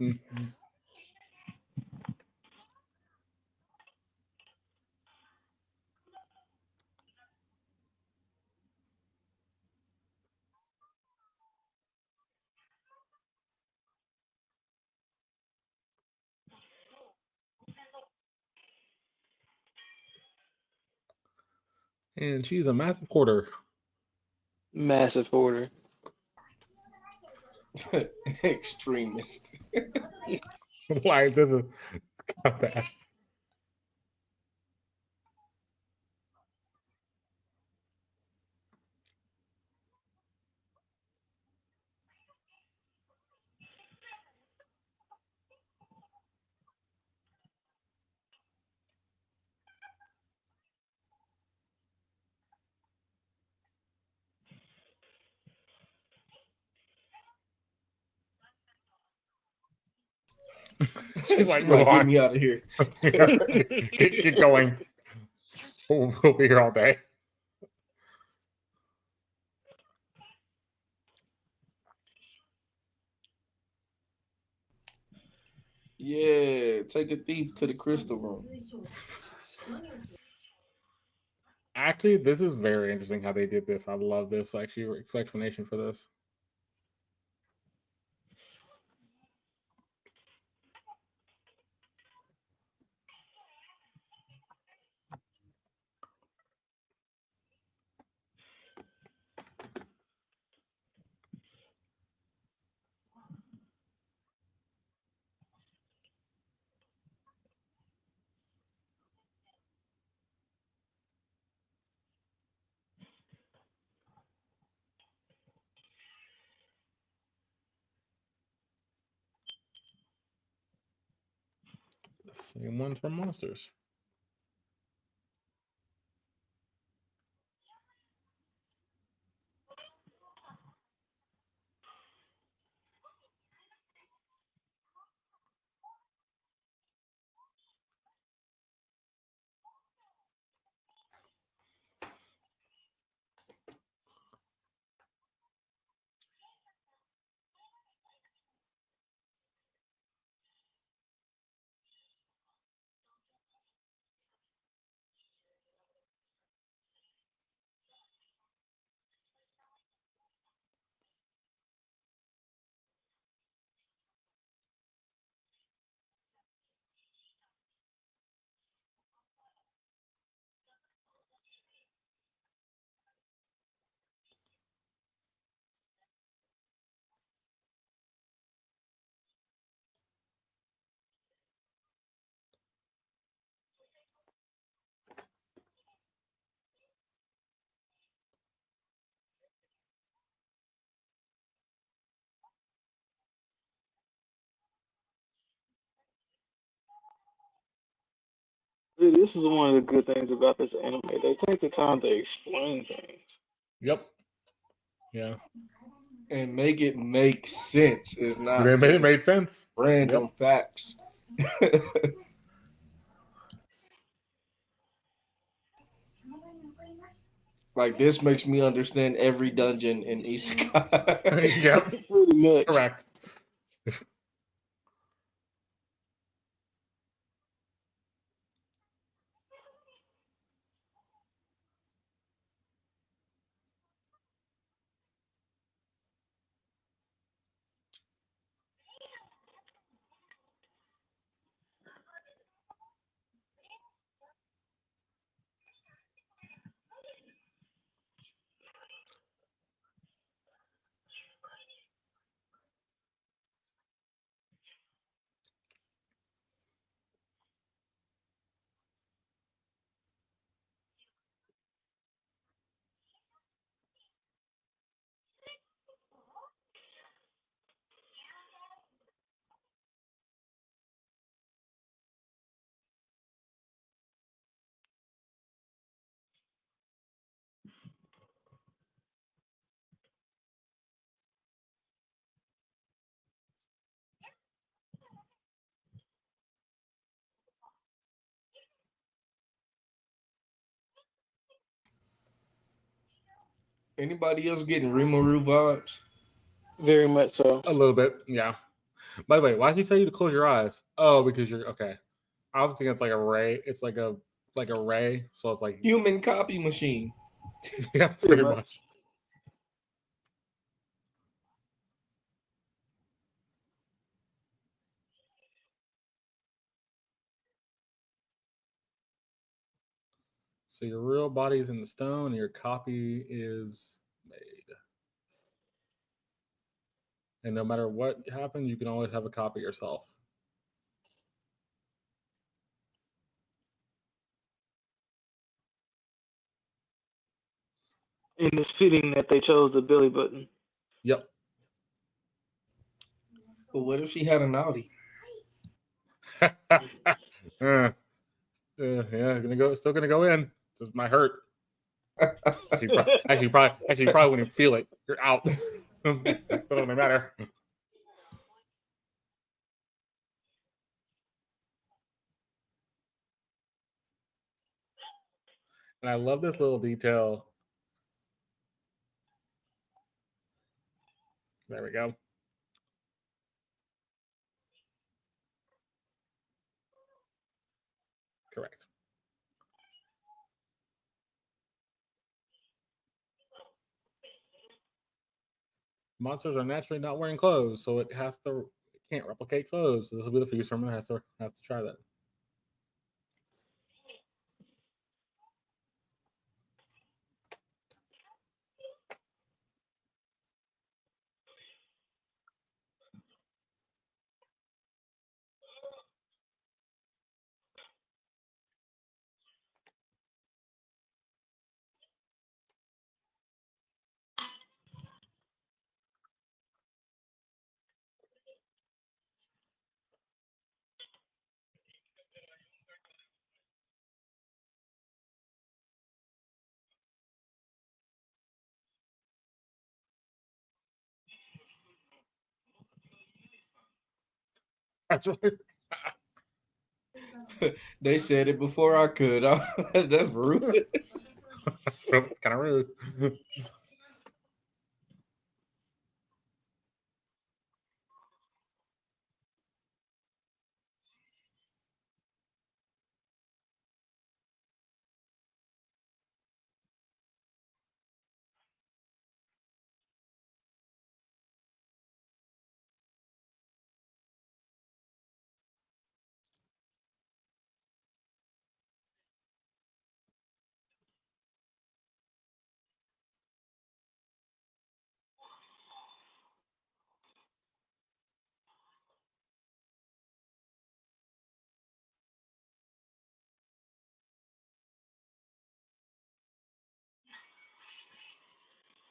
And she's a massive hoarder. Massive order. Extremist. Like this is kind of bad. She's like, move Get on. me out of here. Get going. We'll be here all day. Yeah, take a thief to the crystal room. Actually, this is very interesting how they did this. I love this actually explanation for this. The same ones from Monsters. See, this is one of the good things about this anime. They take the time to explain things. Yep. Yeah. And make it make sense. It's not It just made sense. random Yep. facts. Like this makes me understand every dungeon in Isekai. Yep. Pretty much. Correct. Anybody else getting Rimuru vibes? Very much so. A little bit, yeah. By the way, why did he tell you to close your eyes? Oh, because you're okay. I was thinking it's like a ray. It's like a ray, so it's like Human copy machine. yeah, Pretty pretty much. much. So your real body is in the stone, and your copy is made. And no matter what happens, you can always have a copy yourself. And it's fitting that they chose the belly button. Yep. But what if she had an Audi? Yeah, still gonna go in. Just might hurt. Actually, probably when you feel it, you're out. Doesn't really matter. And I love this little detail. There we go. Correct. Monsters are naturally not wearing clothes, so it can't replicate clothes. So this will be the future one. It has to try that. That's right. They said it before I could. That's rude. It's kind of rude.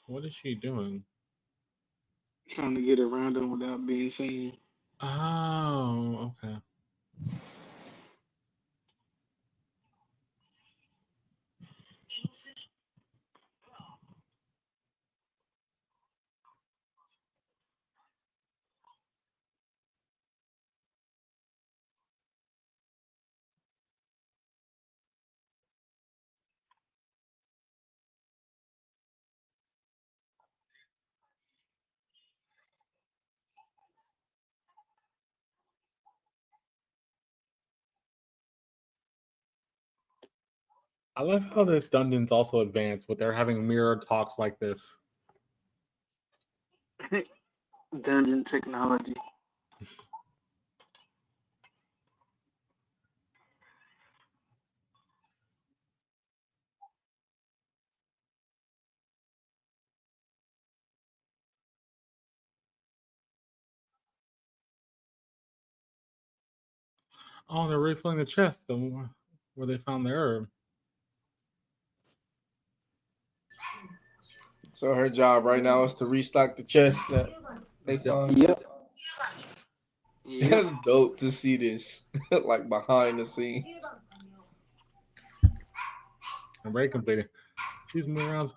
What is she doing? Trying to get around them without being seen. Oh, okay. I love how this dungeon's also advanced, but they're having mirror talks like this. Dungeon technology. Oh, they're refilling the chest where they found the herb. So her job right now is to restock the chest that they Yep. found. Yep. Yep. That's dope to see this, like behind the scenes. I'm very completed. She's moving around.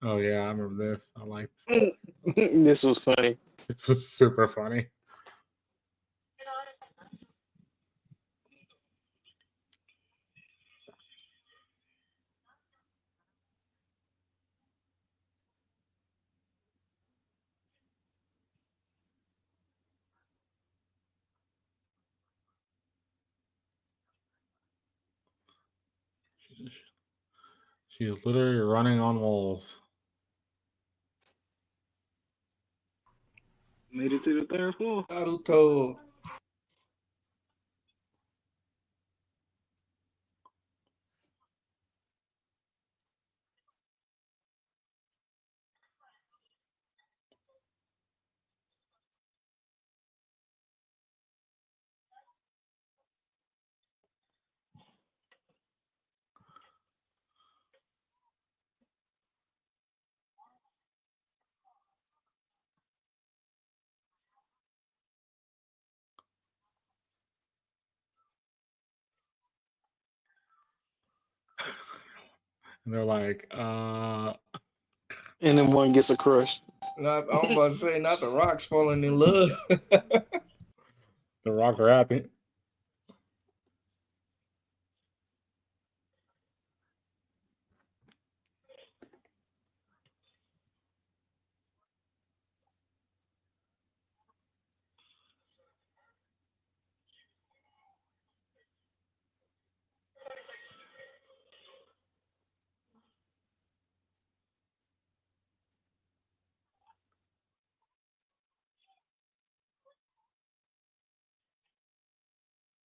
Oh yeah, I remember this. I like this. This was funny. This was super funny. She is literally running on walls. Made it to the third floor. Naruto. And they're like, And then one gets a crush. Not, I'm about to say, not the rocks falling in love. the rock rapping.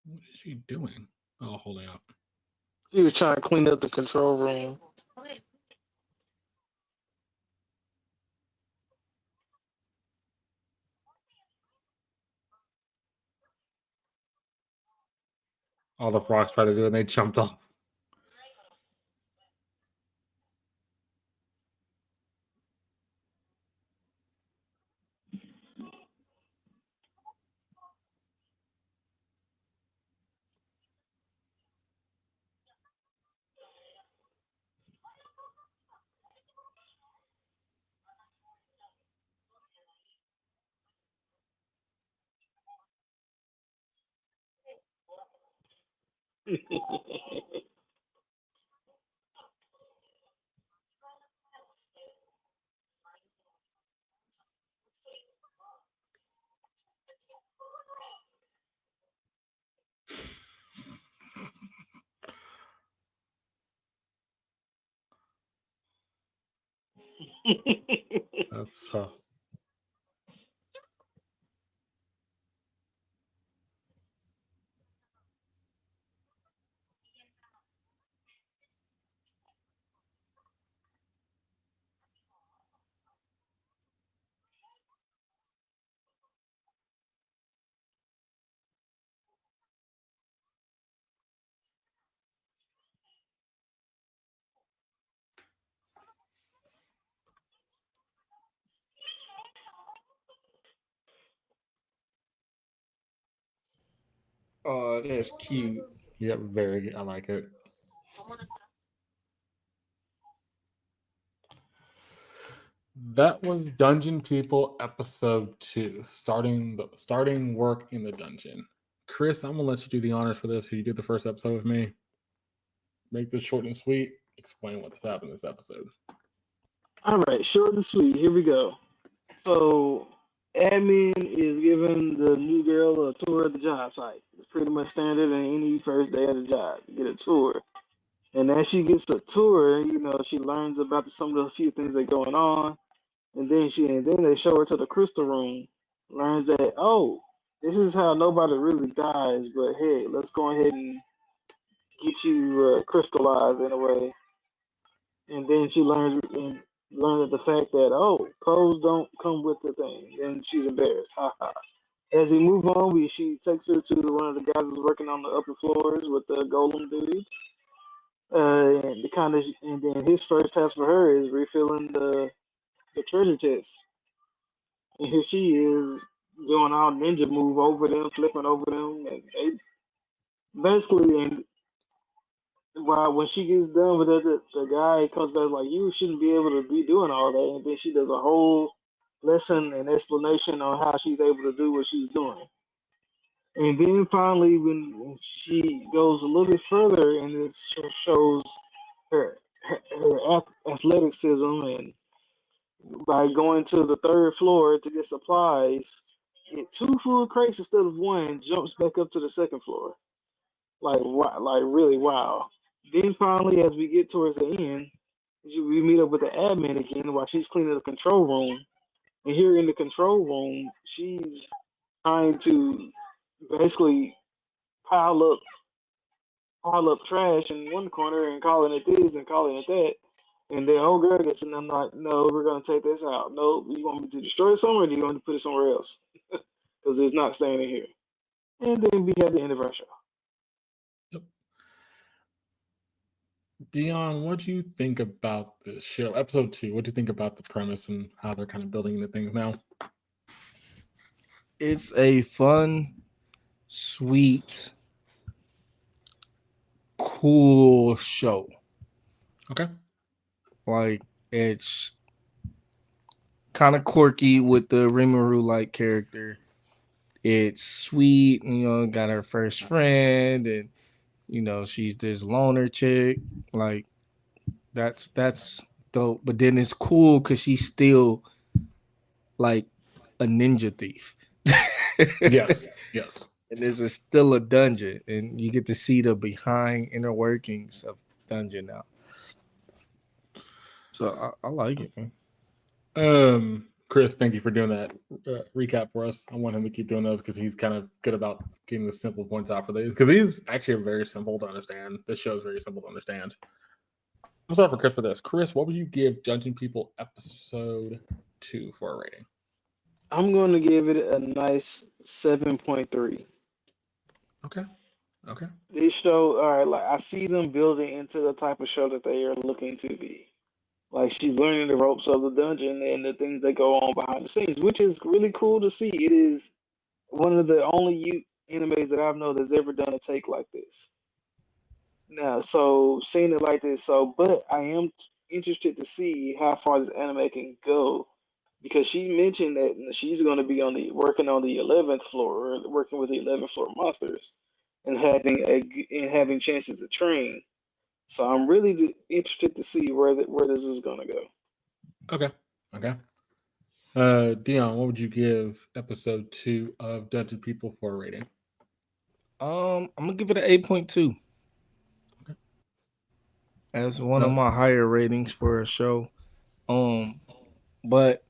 What is she doing? Oh, holding up. He was trying to clean up the control room. All the frogs tried to do it and they jumped off. That's Oh, that's cute. yeah, very. I like it. That was Dungeon People episode 2, starting work in the dungeon. Chris, I'm gonna let you do the honors for this. You did the first episode with me. Make this short and sweet. Explain what happened in this episode. All right, short and sweet. Here we go. So, admin is giving the new girl a tour of the job site. It's pretty much standard in any first day of the job. You get a tour. And as she gets a tour, she learns about some of the few things that are going on. And then they show her to the crystal room. Learns that, oh, this is how nobody really dies, but hey, let's go ahead and get you crystallized in a way. And then she learns the fact that, oh, clothes don't come with the thing. And she's embarrassed. Ha ha. As we move on, she takes her to one of the guys who's working on the upper floors with the golem dudes. And then his first task for her is refilling the treasure chest. And here she is doing all ninja move over them, flipping over them, and they basically, and Wow, when she gets done with it, the guy comes back like, you shouldn't be able to be doing all that. And then she does a whole lesson and explanation on how she's able to do what she's doing. And then finally, when she goes a little bit further and it shows her athleticism, and by going to the third floor to get supplies, get two full crates instead of one, jumps back up to the second floor. Like wow, like really wow. Then finally, as we get towards the end, we meet up with the admin again while she's cleaning the control room. And here in the control room, she's trying to basically pile up trash in one corner and calling it this and calling it that. And then old girl gets in. I'm like, no, we're gonna take this out. No, you want me to destroy it somewhere, or do you want me to put it somewhere else? Because it's not staying in here. And then we have the end of our show. Yep. Deon, what do you think about this show? Episode 2, what do you think about the premise and how they're kind of building into things now? It's a fun, sweet, cool show. Okay. Like, it's kind of quirky with the Rimuru like character. It's sweet, got her first friend, and she's this loner chick. Like, that's dope. But then it's cool because she's still like a ninja thief. Yes. And this is still a dungeon, and you get to see the behind inner workings of dungeon now. So I like it, man. Chris, thank you for doing that recap for us. I want him to keep doing those because he's kind of good about getting the simple points out for these, because these actually are very simple to understand. This show is very simple to understand. I'm sorry for Chris for this. Chris, what would you give Judging People episode 2 for a rating? I'm going to give it a nice 7.3. Okay. This show, all right, like I see them building into the type of show that they are looking to be. Like she's learning the ropes of the dungeon and the things that go on behind the scenes, which is really cool to see. It is one of the only animes that I've known that's ever done a take like this. Now, so seeing it like this, but I am interested to see how far this anime can go, because she mentioned that she's going to be working on the 11th floor, or working with the 11th floor monsters, and having chances to train. So I'm really interested to see where this is going to go. Okay. Deon, what would you give episode 2 of Judging People for a rating? I'm gonna give it an 8.2. Okay. That's one of my higher ratings for a show. But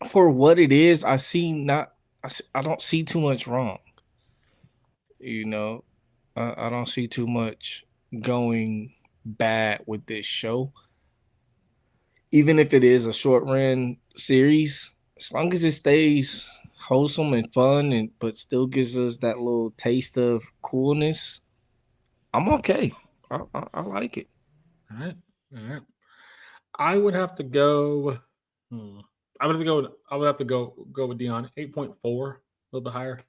for what it is, I don't see too much wrong. I don't see too much going bad with this show. Even if it is a short run series, as long as it stays wholesome and fun, but still gives us that little taste of coolness, I'm okay. I like it. All right. I would have to go. I would have to go with Deon. 8.4, a little bit higher.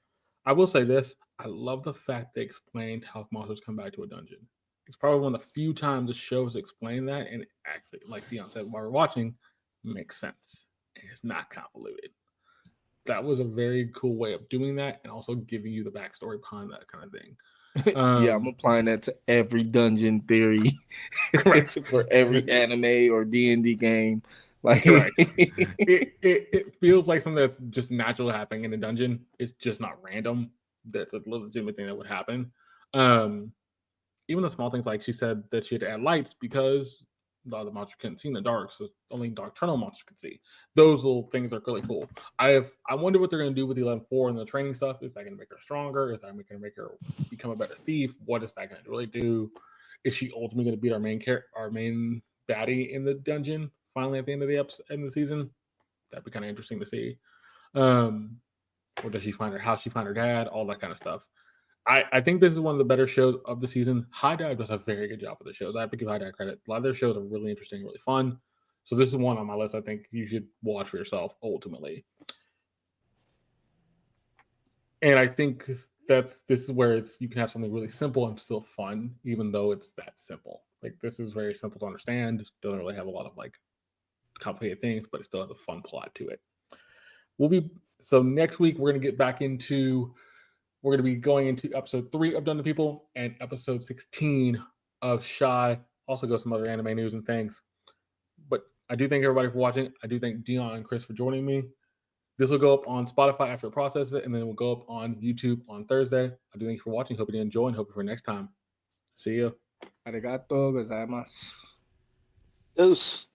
I will say this: I love the fact they explained how monsters come back to a dungeon. It's probably one of the few times the show has explained that, and it actually, like Deon said while we're watching, makes sense. And it's not convoluted. That was a very cool way of doing that, and also giving you the backstory behind that kind of thing. Yeah, I'm applying that to every dungeon theory, correct, for every anime or D&D game. Like, correct. It feels like something that's just naturally happening in a dungeon. It's just not random. That's a legitimate thing that would happen. Even the small things, like she said that she had to add lights because a lot of the monsters couldn't see in the dark, so only nocturnal monsters could see. Those little things are really cool. I wonder what they're going to do with the 11.4 and the training stuff. Is that going to make her stronger? Is that going to make her become a better thief? What is that going to really do? Is she ultimately going to beat our main baddie in the dungeon finally at the end of the season? That'd be kind of interesting to see. Or does she find her? How she find her dad? All that kind of stuff. I think this is one of the better shows of the season. High Dive does a very good job with the shows. I have to give High Dive credit. A lot of their shows are really interesting, really fun. So this is one on my list. I think you should watch for yourself. Ultimately, And I think this is where you can have something really simple and still fun, even though it's that simple. Like this is very simple to understand. Doesn't really have a lot of like complicated things, but it still has a fun plot to it. So next week we're gonna get back into we're gonna be going into episode 3 of Done to People and episode 16 of Shy. Also go some other anime news and things. But I do thank everybody for watching. I do thank Deon and Chris for joining me. This will go up on Spotify after it processes it, and then it will go up on YouTube on Thursday. I do thank you for watching. Hope you enjoy and hope you for next time. See ya. Arigato gozaimasu. Deuce.